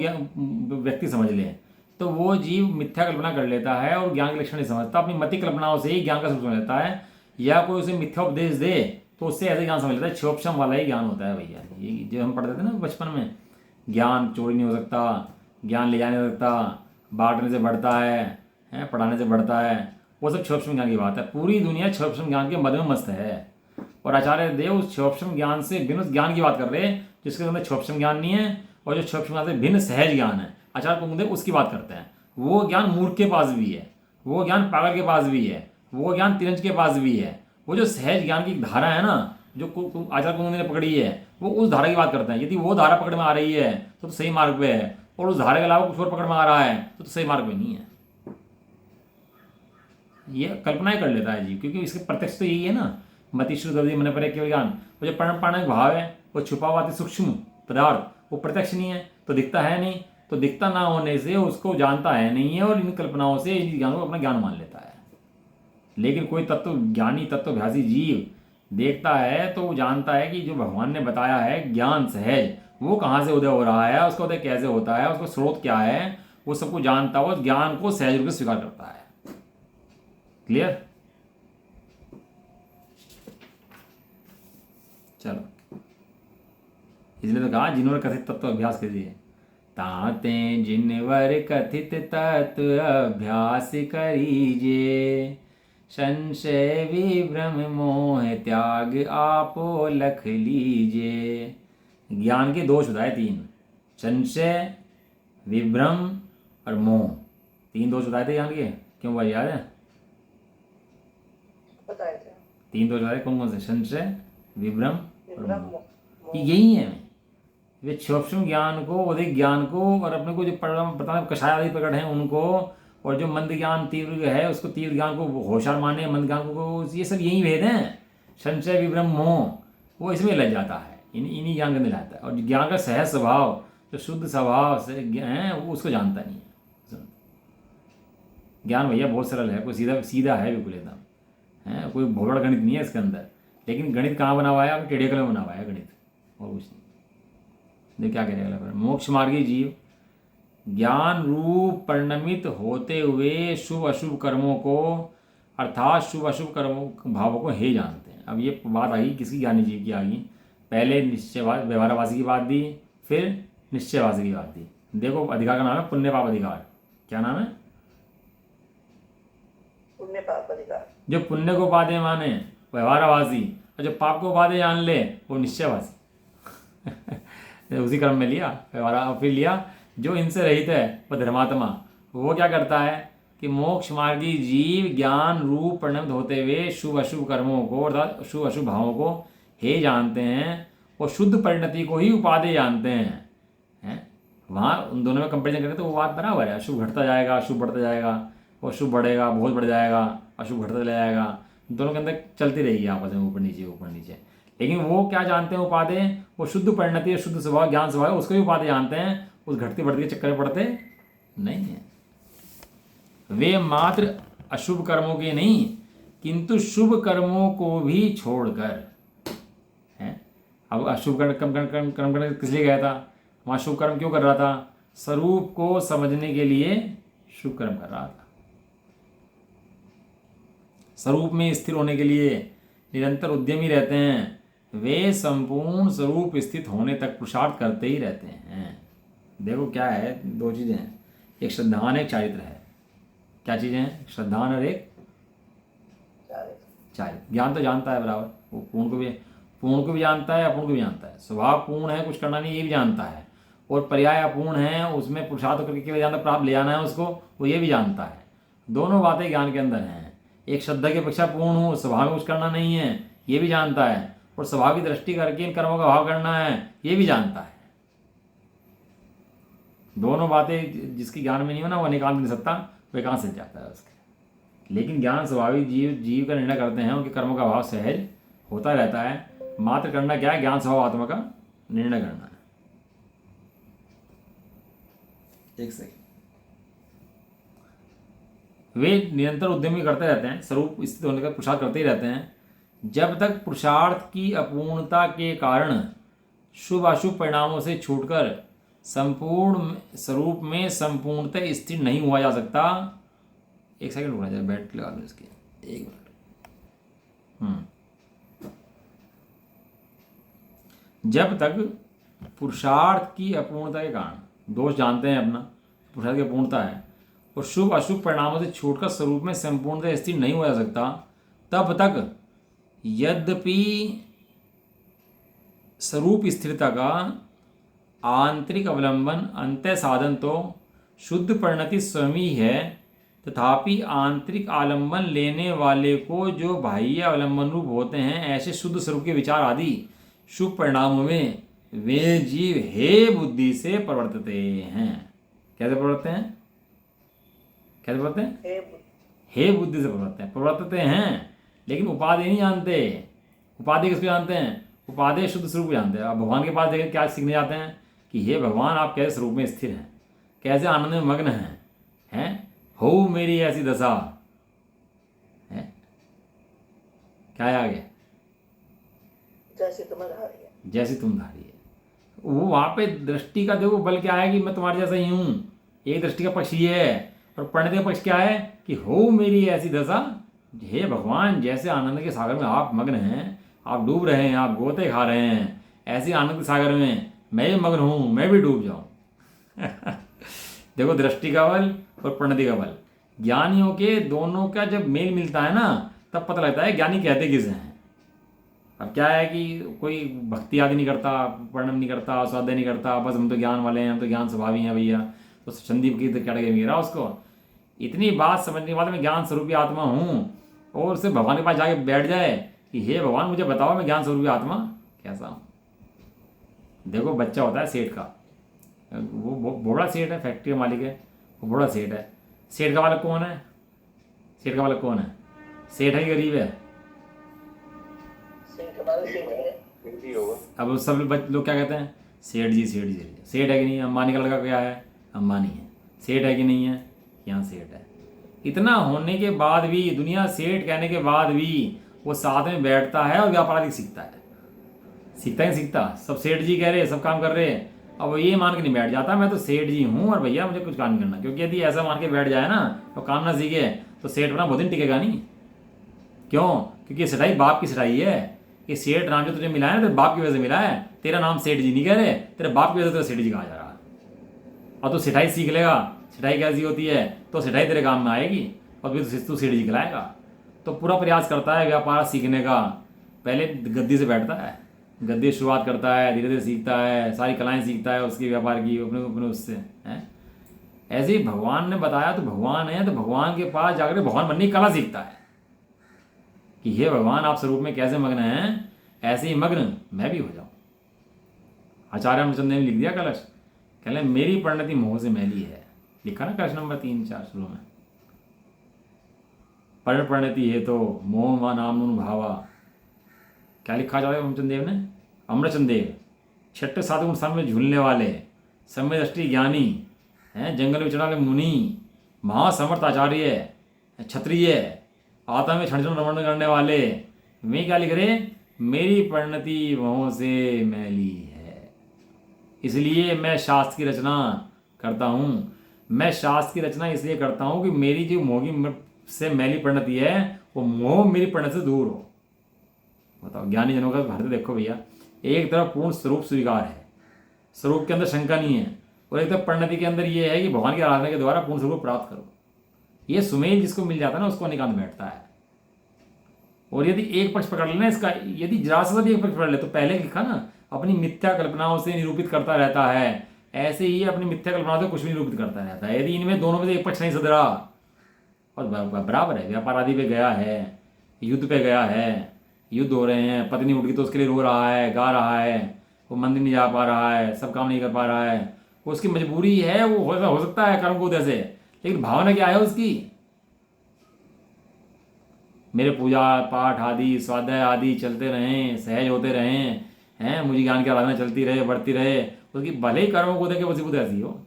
व्यक्ति समझ ले, तो वो जीव मिथ्या कल्पना कर लेता है और ज्ञान के लक्षण नहीं समझता। अपनी मति कल्पनाओं से ही ज्ञान का स्वरूप समझ लेता है, या कोई उसे मिथ्या उपदेश दे तो उससे ऐसे ज्ञान समझ लेता है। क्षोभशम वाला ही ज्ञान होता है भैया। ये जो हम पढ़ते थे ना बचपन में, ज्ञान चोरी नहीं हो सकता, ज्ञान ले जा नहीं सकता, बांटने से बढ़ता है, पढ़ाने से बढ़ता है, वो सब क्षोभशम ज्ञान की बात है। पूरी दुनिया क्षोभशम ज्ञान के मद में मस्त है, और आचार्य देव उस क्षोभशम ज्ञान से भिन्न उस ज्ञान की बात कर रहे हैं जिसके अंदर क्षोभशम ज्ञान नहीं है, और जो क्षोभशम ज्ञान से भिन्न सहज ज्ञान है, आचार्य कुमुदेव उसकी बात करते हैं। वो ज्ञान मूर्ख के पास भी है, वो ज्ञान पागल के पास भी है, वो ज्ञान तिरंज के पास भी है। वो जो सहज ज्ञान की धारा है ना, जो आचार्य कुमुदेव ने पकड़ी है, वो उस धारा की बात करते हैं। यदि वो धारा पकड़ में आ रही है तो सही मार्ग पे है, और उस धारा के अलावा कुछ और पकड़ में आ रहा है तो सही मार्ग पे नहीं है। ये कल्पना ही कर लेता है जीव, क्योंकि इसके प्रत्यक्ष तो यही है ना, मति, श्रुत, अवधि, मन, प्रयोग, केवल ज्ञान। वो जो प्राणिक भाव है, वो छुपा हुआ अति सूक्ष्म पदार्थ, वो प्रत्यक्ष नहीं है, तो दिखता है नहीं, तो दिखता ना होने से उसको जानता है नहीं है, और इन कल्पनाओं से इन ज्ञानों को अपना ज्ञान मान लेता है। लेकिन कोई तत्व ज्ञानी, तत्वभ्यासी जीव देखता है तो वो जानता है कि जो भगवान ने बताया है ज्ञान सहज, वो कहाँ से उदय हो रहा है, उसका उदय कैसे होता है, उसका स्रोत क्या है, वो सबको जानता है, उस ज्ञान को सहज रूप से स्वीकार करता है। क्लियर? चलो, इसलिए तो कहा जिनवर कथित तत्व अभ्यास कीजिए। ताते जिनवर कथित तत्व अभ्यास करीजे, संशय विभ्रम मोह त्याग आपो लख लीजिए। ज्ञान के दोष बताए 3, संशय, विभ्रम और मोह। 3 दोष बताए थे ज्ञान के, क्यों भाई याद है? बताए थे 3 दोष बताए, कौन कौन से? संशय, विभ्रम और विभ्रम, मोह। यही है वे सूक्ष्म ज्ञान को, अधिक ज्ञान को, और अपने को जो पता कषाय आदि प्रकट हैं उनको, और जो मंद ज्ञान तीव्र है उसको, तीव्र ज्ञान को होशियार माने, मंद ज्ञान को, ये सब यही भेद हैं। संशय, विभ्रम, मोह, वो इसमें लग जाता है, इन्हीं ज्ञान के अंदर आता है। और ज्ञान का सहज स्वभाव, जो शुद्ध स्वभाव से है, वो उसको जानता नहीं है। ज्ञान भैया बहुत सरल है, कोई सीधा सीधा है बिल्कुल एकदम, है कोई बहुत बड़ा गणित नहीं है इसके अंदर। लेकिन गणित कहाँ बना हुआ है? आपके टेढ़े कलम बना हुआ है गणित, और कुछ नहीं। देखिए क्या करेगा अगला, मोक्ष मार्गी जीव ज्ञान रूप परिणमित होते हुए शुभ अशुभ कर्मों को, अर्थात शुभ अशुभ कर्मों भावों को हे जानते हैं। अब ये बात आई किसकी? ज्ञानी जीव की आ गई। पहले निश्चयवाद व्यवहारवासी की बात दी, फिर निश्चयवासी की बात दी। देखो अधिकार का नाम है पुण्य पाप अधिकार। क्या नाम है? पुण्य पाप अधिकार। जो पुण्य को उपाधि माने व्यवहारवासी, और जो पाप को उपाधि जान ले वो निश्चयवासी। उसी क्रम में लिया और फिर लिया जो इनसे रहित है वह धर्मात्मा, वो क्या करता है कि मोक्ष मार्गी जीव ज्ञान रूप परिणत होते हुए शुभ अशुभ कर्मों को अर्थात शुभ अशुभ भावों को हे जानते हैं और शुद्ध परिणति को ही उपादेय जानते हैं। वहाँ उन दोनों में कंपेरिजन करें तो वो बात बराबर है। अशुभ घटता जाएगा, अशुभ बढ़ता जाएगा, और शुभ बढ़ेगा, बहुत बढ़ जाएगा, अशुभ घटता चला जाएगा, दोनों के अंदर चलती रहेगी आपस में ऊपर नीचे। लेकिन वो क्या जानते हैं उपादेय, वो शुद्ध परिणति शुद्ध स्वभाव ज्ञान स्वभाव उसको भी उपादेय जानते हैं, उस घटती बढ़ती के चक्कर में पड़ते नहीं है। वे मात्र अशुभ कर्मों के नहीं किंतु शुभ कर्मों को भी छोड़कर हैं। अब अशुभ कर्म करने किस लिए गया था, वहाँ शुभ कर्म क्यों कर रहा था, स्वरूप को समझने के लिए शुभ कर्म कर रहा था। स्वरूप में स्थिर होने के लिए निरंतर उद्यमी रहते हैं, वे संपूर्ण स्वरूप स्थित होने तक पुरुषार्थ करते ही रहते हैं। देखो क्या है, दो चीज़ें हैं, एक श्रद्धान एक चारित्र है। क्या चीज़ें हैं, श्रद्धान और एक चारित्र। ज्ञान तो जानता है बराबर, वो पूर्ण को भी जानता है, अपूर्ण को भी जानता है। स्वभाव पूर्ण है, कुछ करना नहीं, ये भी जानता है, और पर्याय अपूर्ण है, उसमें पुरुषार्थ करके केवल जानता प्राप्त ले आना है उसको, वो ये भी जानता है। दोनों बातें ज्ञान के अंदर हैं। एक श्रद्धा की अपेक्षा पूर्ण हो, स्वभाव में कुछ करना नहीं है, ये भी जानता है, और स्वभाव की दृष्टि करके इन कर्मों का भाव करना है, ये भी जानता है। दोनों बातें जिसकी ज्ञान में नहीं हो ना, वो निकाल नहीं सकता, वे कहाँ से जाता है उसके। लेकिन ज्ञान स्वाभाविक जीव का निर्णय करते हैं, उनके कर्मों का भाव सहज होता रहता है। मात्र करना क्या है, ज्ञान स्वभाव आत्मा का निर्णय करना है। एक सेकंड। वे निरंतर उद्यमी करते रहते हैं, स्वरूप स्थित होने का पुरुषार्थ करते ही रहते हैं, जब तक पुरुषार्थ की अपूर्णता के कारण शुभ अशुभ परिणामों से छूटकर संपूर्ण स्वरूप में संपूर्णतः स्थिर नहीं हुआ जा सकता। एक सेकंड रुकना चाहिए, बैठ लगा लो इसकी, एक मिनट। जब तक पुरुषार्थ की अपूर्णता के कारण, दोष जानते हैं अपना, पुरुषार्थ की अपूर्णता है, और शुभ अशुभ परिणामों से छूटकर स्वरूप में संपूर्णतः स्थिर नहीं हो जा सकता, तब तक यद्यपि स्वरूप स्थिरता का आंतरिक अवलंबन अंतः साधन तो शुद्ध परिणति स्वयं ही है, तथापि आंतरिक आलंबन लेने वाले को जो बाह्य अवलंबन रूप होते हैं, ऐसे शुद्ध स्वरूप के विचार आदि शुभ परिणामों में वे जीव हे बुद्धि से प्रवर्तते हैं। कैसे प्रवर्तते हैं, कैसे प्रवर्तते हैं, हे बुद्धि से प्रवर्तते हैं। लेकिन उपाधि नहीं जानते। उपाधि किसको जानते हैं, उपाधि शुद्ध स्वरूप जानते हैं। अब भगवान के पास देखें क्या सीखने जाते हैं कि हे भगवान आप कैसे स्वरूप में स्थिर हैं, कैसे आनंद में मग्न हैं, हो मेरी ऐसी दशा है। क्या है आगे, जैसे तुम धारी है, जैसी तुम धारी है। वो वहाँ पे दृष्टि का देखो बल क्या है कि मैं तुम्हारे जैसा ही हूँ, एक दृष्टि का पक्ष ये है, और परिणति का पक्ष क्या है कि हो मेरी ऐसी दशा। हे भगवान जैसे आनंद के सागर में आप मग्न हैं, आप डूब रहे हैं, आप गोते खा रहे हैं, ऐसे आनंद के सागर में मैं भी मग्न हूँ, मैं भी डूब जाऊँ। देखो दृष्टि का बल और परिणति का बल, ज्ञानियों के दोनों का जब मेल मिलता है ना, तब पता लगता है ज्ञानी कहते किसे हैं। अब क्या है कि कोई भक्ति आदि नहीं करता, वर्णन नहीं करता, स्वाध्याय नहीं करता, बस हम तो ज्ञान वाले हैं, हम तो ज्ञान स्वभावी हैं भैया, तो संदीप की कैटेगरी में गिरा उसको। इतनी बात समझने के बाद मैं ज्ञान स्वरूपी आत्मा हूँ, और उससे भगवान के पास जाके बैठ जाए कि हे भगवान मुझे बताओ मैं ज्ञान स्वरूपी आत्मा कैसा हूँ। देखो बच्चा होता है सेठ का, वो बड़ा सेठ है, फैक्ट्री का मालिक है, वो बड़ा सेठ है। सेठ का मालिक कौन है, सेठ का मालिक कौन है, सेठ है कि गरीब है, सेठ ही होगा। अब सब लोग क्या कहते हैं, सेठ जी सेठ जी। सेठ है कि नहीं, अंबानी का लड़का क्या है, अंबानी है। सेठ है कि नहीं है, यहाँ सेठ है। इतना होने के बाद भी, दुनिया सेठ कहने के बाद भी वो साथ में बैठता है और व्यापार आदि सीखता है। सीखता ही सीखता, सब सेठ जी कह रहे, सब काम कर रहे, अब वो ये मान के नहीं बैठ जाता मैं तो सेठ जी हूँ और भैया मुझे कुछ काम नहीं करना। क्योंकि यदि ऐसा मान के बैठ जाए ना तो काम ना सीखे तो सेठ बना बहुत दिन टिकेगा नहीं। क्यों, क्योंकि सेठाई बाप की सेठाई है। कि सेठ नाम जो तुझे मिला है ना तेरे बाप की वजह से मिला है, तेरा नाम सेठ जी नहीं कह रहे, तेरे बाप की वजह से तेरा सेठ जी कहा जा रहा है। और तू सेठाई सीख लेगा, सेठाई कैसी होती है, तो सेठाई तेरे काम में आएगी और फिर तू सेठ जी खिलाएगा। तो पूरा प्रयास करता है व्यापार सीखने का, पहले गद्दी से बैठता है गद्य शुरुआत करता है, धीरे धीरे सीखता है, सारी कलाएं सीखता है उसके व्यापार की, अपने अपने उससे हैं। ऐसे ही भगवान ने बताया, तो भगवान है, तो भगवान के पास जाकर भगवान बनने की कला सीखता है कि हे भगवान आप स्वरूप में कैसे मग्न हैं, ऐसे ही मग्न मैं भी हो जाऊं। आचार्य रामचंद्र ने लिख दिया कलश, कह लें मेरी परिणति मोह से मैली है, लिखा ना कलश नंबर 3-4 शुरू में। परिणति है तो मोह व नाम भावा, क्या लिखा आचार्य रामचंद्र देव ने, अमरचंद देव, छठे सात गुण सब में झूलने वाले, समय दृष्टि ज्ञानी हैं, जंगल में चढ़ने वाले मुनि, महासमर्थ आचार्य, क्षत्रिय, आत्मा में क्षण क्षण रमण करने वाले, वे क्या लिख रहे, मेरी परिणति मोह से मैली है, इसलिए मैं शास्त्र की रचना करता हूँ। मैं शास्त्र की रचना इसलिए करता हूँ कि मेरी जो मोह से मैली परिणति है वो मोह मेरी परिणति से दूर हो। बताओ, ज्ञानी जनों का भारत देखो भैया, एक तरफ पूर्ण स्वरूप स्वीकार है, स्वरूप के अंदर शंका नहीं है, और एक तरफ परिणति के अंदर ये है कि भगवान की आराधना के द्वारा पूर्ण स्वरूप प्राप्त करो। ये सुमेल जिसको मिल जाता है ना उसको निकाल बैठता है। और यदि एक पक्ष पकड़ लेना इसका, यदि जरा सा भी एक पक्ष पकड़ ले, तो पहले लिखा ना अपनी मिथ्या कल्पनाओं से निरूपित करता रहता है, ऐसे ही अपनी मिथ्या कल्पनाओं से कुछ भी निरूपित करता रहता है। यदि इनमें दोनों में से एक पक्ष नहीं सुधरा, और बराबर है, व्यापार आदि पे गया है, युद्ध पे गया है, युद्ध हो रहे हैं, पत्नी उठ गई तो उसके लिए रो रहा है, गा रहा है, वो मंदिर नहीं जा पा रहा है, सब काम नहीं कर पा रहा है, वो उसकी मजबूरी है, वो हो सकता है कर्म को जैसे, लेकिन भावना क्या है उसकी, मेरे पूजा पाठ आदि स्वाध्याय आदि चलते रहें, सहज होते रहें हैं, मुझे ज्ञान की आराधना चलती रहे, बढ़ती रहे, उसकी भले ही कर्मों को देखे वसी बुद्ध ऐसी हो।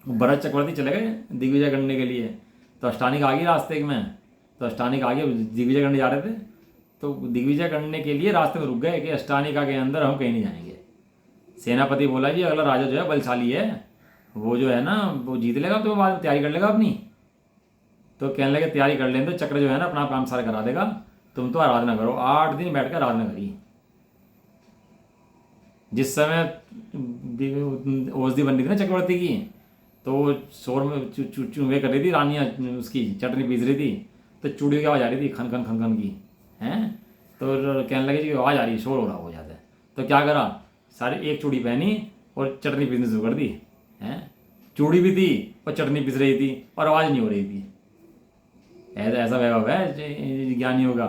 भरत चक्रवर्ती चले गए दिग्विजय करने के लिए, तो अष्टानिक आ गई रास्ते में, तो अष्टानिक आगे दिग्विजय करने जा रहे थे, तो दिग्विजय करने के लिए रास्ते में रुक गए कि अष्टानिका के अंदर हम कहीं नहीं जाएंगे। सेनापति बोला जी अगला राजा जो है बलशाली है, वो जो है ना वो जीत लेगा, तो बाद में तैयारी कर लेगा अपनी। तो कहने लगे तैयारी कर लें तो चक्र जो है ना अपना काम सारा करा देगा, तुम तो आराधना करो। 8 दिन बैठ कर आराधना करी। जिस समय औषधि बन रही थी ना चक्रवर्ती की, तो शोर में वे कर रही थी रानियाँ, उसकी चटनी पीस रही थी, तो चूड़ी की आवाज़ आ रही थी खन खन खन खन की हैं, तो कहने लगे जी आवाज़ आ रही, शोर हो रहा हो जाता है। तो क्या करा, सारी एक चूड़ी पहनी और चटनी पीसनी शुरू कर दी हैं, चूड़ी भी थी और चटनी पीस रही थी और आवाज़ नहीं हो रही थी। ऐसा वैभव है ज्ञानियों का।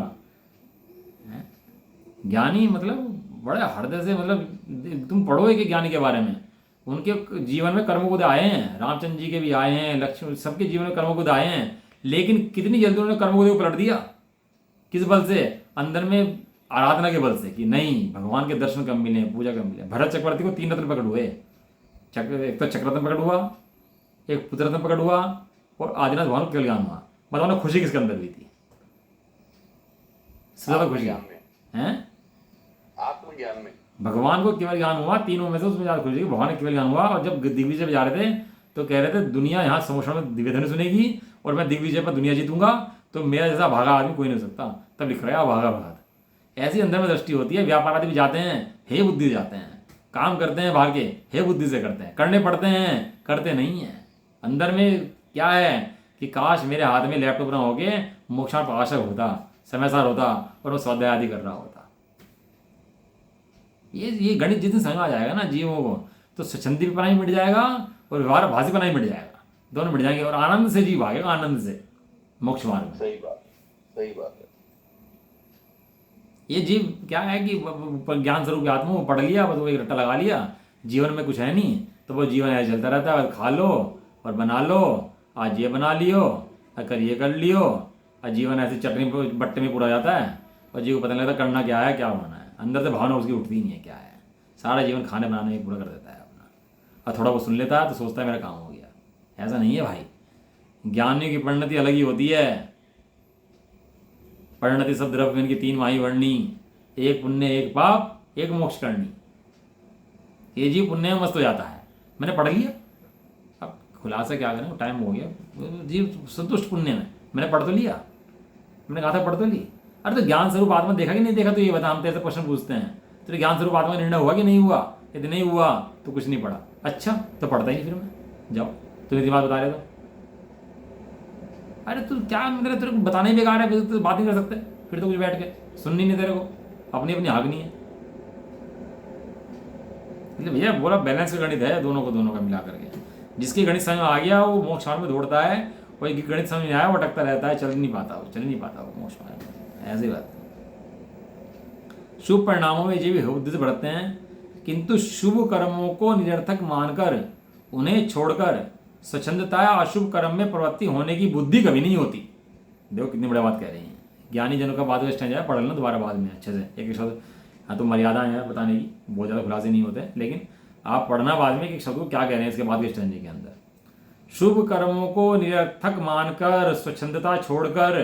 ज्ञानी मतलब बड़े हृदय से, मतलब तुम पढ़ो एक ज्ञानी के बारे में, उनके जीवन में कर्मों को आए हैं, रामचंद्र जी के भी आए हैं, लक्ष्मण, सबके जीवन में कर्मों को आए हैं, लेकिन कितनी जल्दी उन्होंने कर्मों को पलट दिया। किस बल से, अंदर में आराधना के बल से, कि नहीं भगवान के दर्शन कम मिले, पूजा कम मिले। भरत चक्रवर्ती को 3 रत्न प्रकट हुए, एक तो चक्ररत्न प्रकट हुआ, एक पुत्र रत्न प्रकट हुआ, और आदिनाथ भगवान को केवल ज्ञान हुआ। मतलब खुशी किसके अंदर हुई थी, ज्यादा खुशी है आत्मज्ञान में, भगवान को केवल ज्ञान हुआ, तीनों में से उसमें ज्यादा खुशी भगवान को केवल ज्ञान हुआ। और जब दिग्विजय पे जा रहे थे तो कह रहे थे दुनिया यहाँ समोषण में दिव्य धनुष सुनेगी और मैं दिग्विजय पर दुनिया जीतूंगा, तो मेरा जैसा भागा आदमी कोई नहीं हो सकता। तब लिख रहा है भागा भागा। ऐसी अंदर में दृष्टि होती है। व्यापार आदि भी जाते हैं, हे बुद्धि जाते हैं, काम करते हैं बाहर के, हे बुद्धि से करते हैं, करने पड़ते हैं, करते नहीं हैं। अंदर में क्या है कि काश मेरे हाथ में लैपटॉप ना हो के मोक्षार्थ आवश्यक होता, समय सार होता और वो स्वाध्याय आदि कर रहा होता। ये गणित जितने समझ आ जाएगा ना जीवों को, तो स्वच्छंदी भी मिट जाएगा और व्यवहार भाषी भी मिट जाएगा, दोनों मिट जाएंगे और आनंद से जीव भागेगा, आनंद से मोक्ष मार्ग में। सही बात है। ये जीव क्या है कि ज्ञान स्वरूप आत्मा वो पढ़ लिया, बस वो एक रट्टा लगा लिया, जीवन में कुछ है नहीं, तो वो जीवन ऐसे चलता रहता है। खा लो और बना लो, आज ये बना लियो, अगर ये कर लियो, और जीवन ऐसे चटनी बट्टे में पूरा जाता है और जीव को पता नहीं लगता करना क्या है, क्या होना है। अंदर से भावना उसकी उठती नहीं है क्या है, सारा जीवन खाने बनाने में पूरा कर देता है अपना, और थोड़ा बहुत सुन लेता है तो सोचता है मेरा काम हो गया। ऐसा नहीं है भाई, ज्ञानियों की परिणति अलग ही होती है। परिणति सब द्रव्य इनकी 3 माही वर्णी, एक पुण्य एक पाप एक मोक्ष करनी। ये जीव पुण्य में मस्त हो जाता है, मैंने पढ़ लिया, अब खुलासा क्या करें, टाइम हो गया। जीव संतुष्ट पुण्य में, मैंने पढ़ तो लिया, मैंने कहा था पढ़ तो ली। अरे तो ज्ञान स्वरूप आत्मा देखा कि नहीं देखा, तो ये बता, हम तेरे से प्रश्न पूछते हैं, तो ज्ञान स्वरूप आत्मा निर्णय हुआ कि नहीं हुआ? यदि नहीं हुआ तो कुछ नहीं पढ़ा। अच्छा तो पढ़ता ही नहीं फिर मैं, जाओ तुम्हें दिमाग बता रहे तो। अरे तू क्या मतलब तेरे को बताने ही बेकार है, फिर तो बात नहीं कर सकते, फिर तो कुछ बैठ के सुननी नहीं तेरे को, अपनी अपनी हक नहीं है। इसलिए भैया बोला बैलेंस का गणित है दोनों का मिला करके। जिसकी गणित समझ में आ गया वो मोक्ष मार्ग में दौड़ता है, कोई गणित समझ में आया वो अटकता रहता है, चल नहीं पाता वो मोक्ष मार्ग में। ऐसी बात है। शुभ परिणामों में जीव बुद्धि से बढ़ते हैं, किंतु शुभ कर्मों को निरर्थक मानकर उन्हें छोड़कर स्वच्छंदता या अशुभ कर्म में प्रवृत्ति होने की बुद्धि कभी नहीं होती। देखो कितनी बड़ी बात कह रही हैं। ज्ञानी जनों का बाद में स्टैंड जाए, पढ़ लेना दोबारा बाद में अच्छे से एक एक शब्द। हाँ तो मर्यादा है बताने की, बहुत ज़्यादा खुलासे नहीं होते, लेकिन आप पढ़ना बाद में कि शब्द को क्या कह रहे हैं इसके बाद के स्टैंड के अंदर। शुभ कर्मों को निरर्थक मानकर स्वच्छंदता छोड़कर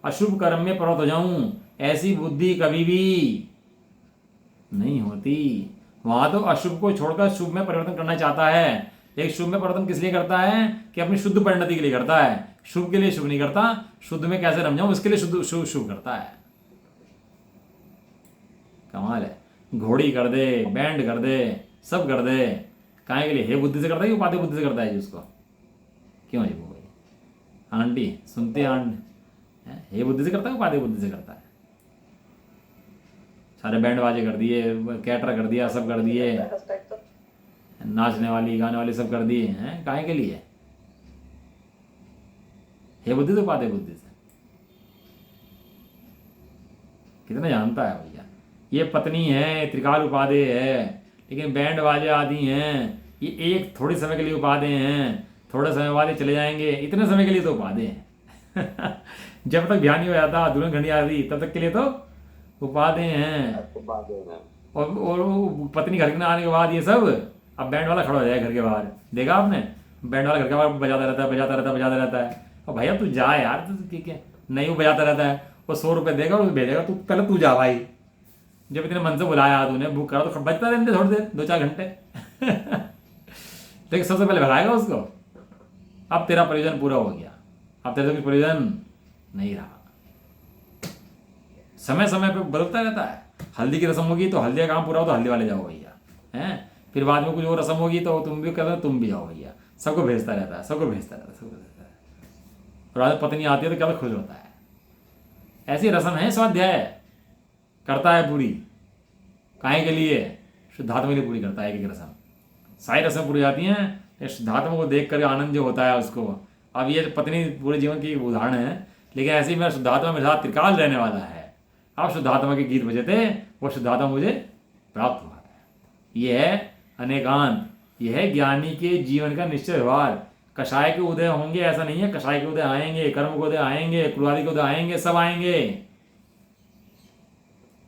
अशुभ कर्म में प्रवृत्त हो जाऊं, ऐसी बुद्धि कभी भी नहीं होती। वहां तो अशुभ को छोड़कर शुभ में परिवर्तन करना चाहता है, एक शुभ में परिवर्तन किस लिए करता है कि अपनी शुद्ध परिणति के लिए करता है, शुभ के लिए शुभ नहीं करता। शुद्ध में कैसे रम जाऊं उसके लिए शुद्ध शुभ करता है। कमाल है। घोड़ी कर दे, बैंड कर दे, सब कर दे, काहे के लिए? हे बुद्धि से करता है कि उपाधि बुद्धि से करता है जी उसको? क्यों जी वो आंटी सुनते आंटी, हे बुद्धि से करता है उपाधि बुद्धि से करता है? सारे बैंड बाजे कर दिए, कैटर कर दिया, सब कर दिए, नाचने वाली गाने वाली सब कर दिए हैं, काहे के लिए? हे बुद्धि से उपाधि बुद्धि से। कितना जानता है भैया। ये पत्नी है, त्रिकाल उपाधि है, लेकिन बैंड बाजे आदि हैं, ये एक थोड़ी समय के लिए उपाधि हैं, थोड़े समय बाद चले जाएंगे, इतने समय के लिए तो उपाधि हैं। जब तक ध्यान नहीं हो जाता दुल्हन घड़ी आदि तब तक के लिए तो उपाधि हैं। और पत्नी घर के आने के बाद ये सब, अब बैंड वाला खड़ा हो जाए घर के बाहर, देखा आपने? बैंड वाला घर के बाहर बजाता रहता है। और भैया तू जा यार, तू ठीक है नहीं, वो बजाता रहता है, वो 100 रुपये देगा और भेजेगा, तू पहले तू जा भाई। जब इतने मन से बुलाया तूने, बुक करा तो बजता रहने थोड़ी देर, 2-4 घंटे। लेकिन सबसे पहले भगाएगा उसको। अब तेरा प्रयोजन पूरा हो गया, अब तेरे कोई प्रयोजन नहीं रहा। समय समय पे बदलता रहता है। हल्दी की रस्म होगी तो हल्दी का काम पूरा हो तो हल्दी वाले जाओ भैया, हैं? फिर बाद में कुछ और रस्म होगी तो तुम भी कर तुम भी जाओ भैया। सबको भेजता रहता है। और आज पत्नी आती है तो क्या खुश होता है। ऐसी रस्म है, स्वाध्याय करता है पूरी। काहे के लिए? शुद्धात्मा के लिए पूरी करता है एक रस्म। सारी रस्म पूरी जाती हैं, शुद्धात्मा को देख कर आनंद जो होता है उसको। अब ये पत्नी पूरे जीवन की उदाहरण है, लेकिन ऐसे ही मेरा शुद्धात्मा मेरे साथ त्रिकाल रहने वाला है। अब शुद्धात्मा के गीत बजे थे, वो शुद्धात्मा मुझे प्राप्त हुआ है। यह है अनेकांत, यह है ज्ञानी के जीवन का निश्चय व्यवहार। कषाय के उदय होंगे ऐसा नहीं है, कषाय के उदय आएंगे, कर्म के उदय आएंगे, कुलादि के उदय आएंगे, सब आएंगे।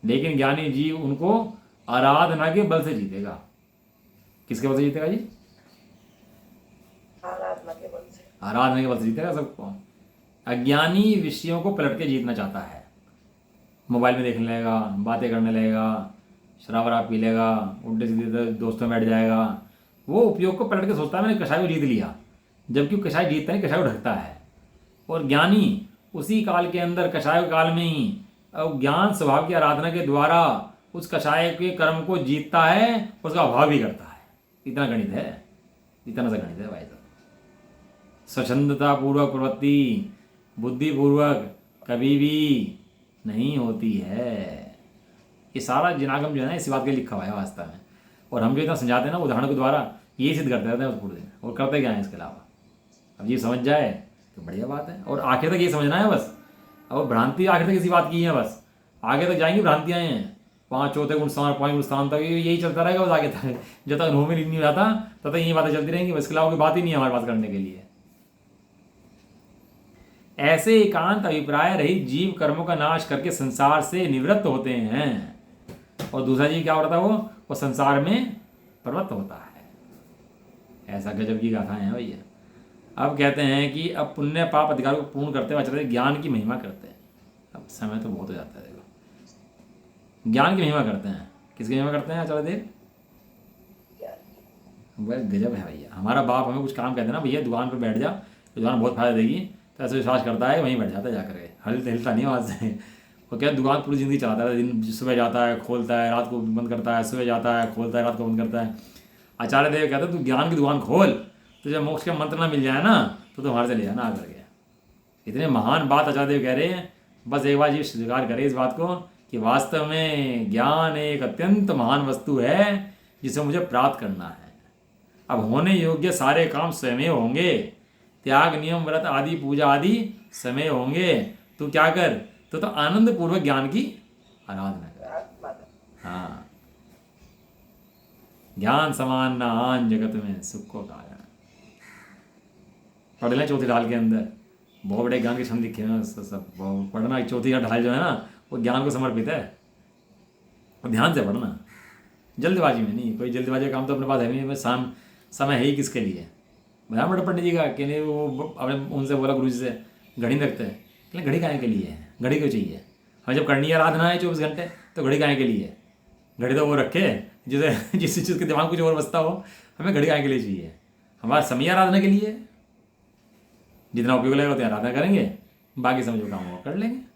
लेकिन ज्ञानी जीव उनको आराधना के बल से जीतेगा। किसके बल से जीतेगा जी? आराधना के बल से जीतेगा सबको। अज्ञानी विषयों को पलट के जीतना चाहता है। मोबाइल में देखने लगेगा, बातें करने लगेगा, शराब वराब पी लेगा, उल्टे सीधे दोस्तों में बैठ जाएगा। वो उपयोग को पलट के सोचता है मैंने कषाय को जीत लिया, जबकि कषाय जीतता नहीं, कषाय को ढकता है। और ज्ञानी उसी काल के अंदर, कषाय काल में ही ज्ञान स्वभाव की आराधना के द्वारा उस कषाय के कर्म को जीतता है, उसका अभाव भी करता है। इतना गणित है, इतना सा गणित है भाई साहब। स्वच्छंदता पूर्वक प्रवृत्ति बुद्धिपूर्वक कभी भी नहीं होती है। ये सारा जिनागम जो है ना इसी बात के लिखा हुआ है वास्तव में। और हम जो इतना समझाते हैं ना उदाहरण के द्वारा, ये सिद्ध करते रहते हैं उस पूरे दिन। और करते क्या है इसके अलावा? अब ये समझ जाए तो बढ़िया बात है। और आखिर तक ये समझना है बस। अब भ्रांति आखिर तक इसी बात की है बस, आगे तक जाएंगी भ्रांतियाँ हैं। 5 चौथे गुण स्थान 5 गुण स्थान तक यही चलता रहेगा बस आगे तक। जब तक अनुभव में नहीं हो जाता तब तक यही बातें चलती रहेंगी। बस इसके अलावा कोई बात ही नहीं है हमारे पास करने के लिए। ऐसे एकांत अभिप्राय रहित जीव कर्मों का नाश करके संसार से निवृत्त होते हैं। और दूसरा जीव क्या होता है? वो संसार में प्रवृत्त होता है। ऐसा गजब की गाथाएं हैं भैया। अब कहते हैं कि अब पुण्य पाप अधिकार को पूर्ण करते हुए आचार्य ज्ञान की महिमा करते हैं। अब समय तो बहुत हो जाता है, देखो ज्ञान की महिमा करते हैं। किसकी महिमा करते हैं आचार्य देव? वह गजब है भैया। हमारा बाप हमें कुछ काम कहते हैं ना, भैया दुकान पर बैठ जा, दुकान बहुत फायदा देगी, तो ऐसे विश्वास करता है, वहीं बैठ जाता है जाकर के, हिलता नहीं वहाँ से। वो क्या दुकान पूरी ज़िंदगी चलाता है, दिन सुबह जाता है खोलता है, रात को बंद करता है, सुबह जाता है खोलता है, रात को बंद करता है। आचार्य देव कहते हैं तू ज्ञान की दुकान खोल, तो जब मोक्ष का मंत्र ना मिल जाए ना तो हमारे से ले जाना आकर के। इतने महान बात आचार्य देव कह रहे हैं। बस एक बार ये स्वीकार करें इस बात को कि वास्तव में ज्ञान एक अत्यंत महान वस्तु है, जिसे मुझे प्राप्त करना है। अब होने योग्य सारे काम स्वयं होंगे, त्याग नियम व्रत आदि पूजा आदि समय होंगे। तू क्या कर, तो आनंद पूर्वक ज्ञान की आराधना कर। हाँ, ज्ञान समान न आन जगत में सुख को कारण। पढ़ लें चौथी ढाल के अंदर, बहुत बड़े ज्ञान के क्षण लिखे हैं सब। पढ़ना चौथी ढाल जो है ना, वो ज्ञान को समर्पित है। और ध्यान से पढ़ना, जल्दबाजी में नहीं। कोई जल्दबाजी का काम तो अपने पास है नहीं, शाम समय है ही किसके लिए। बताया बड़ा पंडित जी का कि नहीं, वो अपने उनसे बोला गुरु जी से, घड़ी रखते हैं। कहले घड़ी काहे के लिए है, घड़ी क्यों चाहिए? हमें जब करनी है आराधना है 24 घंटे, तो घड़ी काहे के लिए है? घड़ी तो वो रखे जिसे जिस चीज़ के दिमाग कुछ और बसता हो। हमें घड़ी काहे के लिए चाहिए? हमारा समय आराधना के लिए है। जितना उपयोग लगेगा उतना आराधना करेंगे, बाकी समय जो काम होगा कर लेंगे।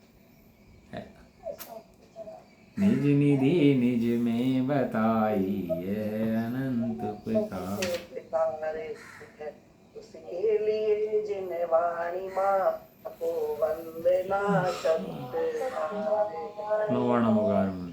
निज निधि निज में बताइए अनंत पुकारे उसके लिए जिन वाणी माँ को वंदना शब्द नवाणम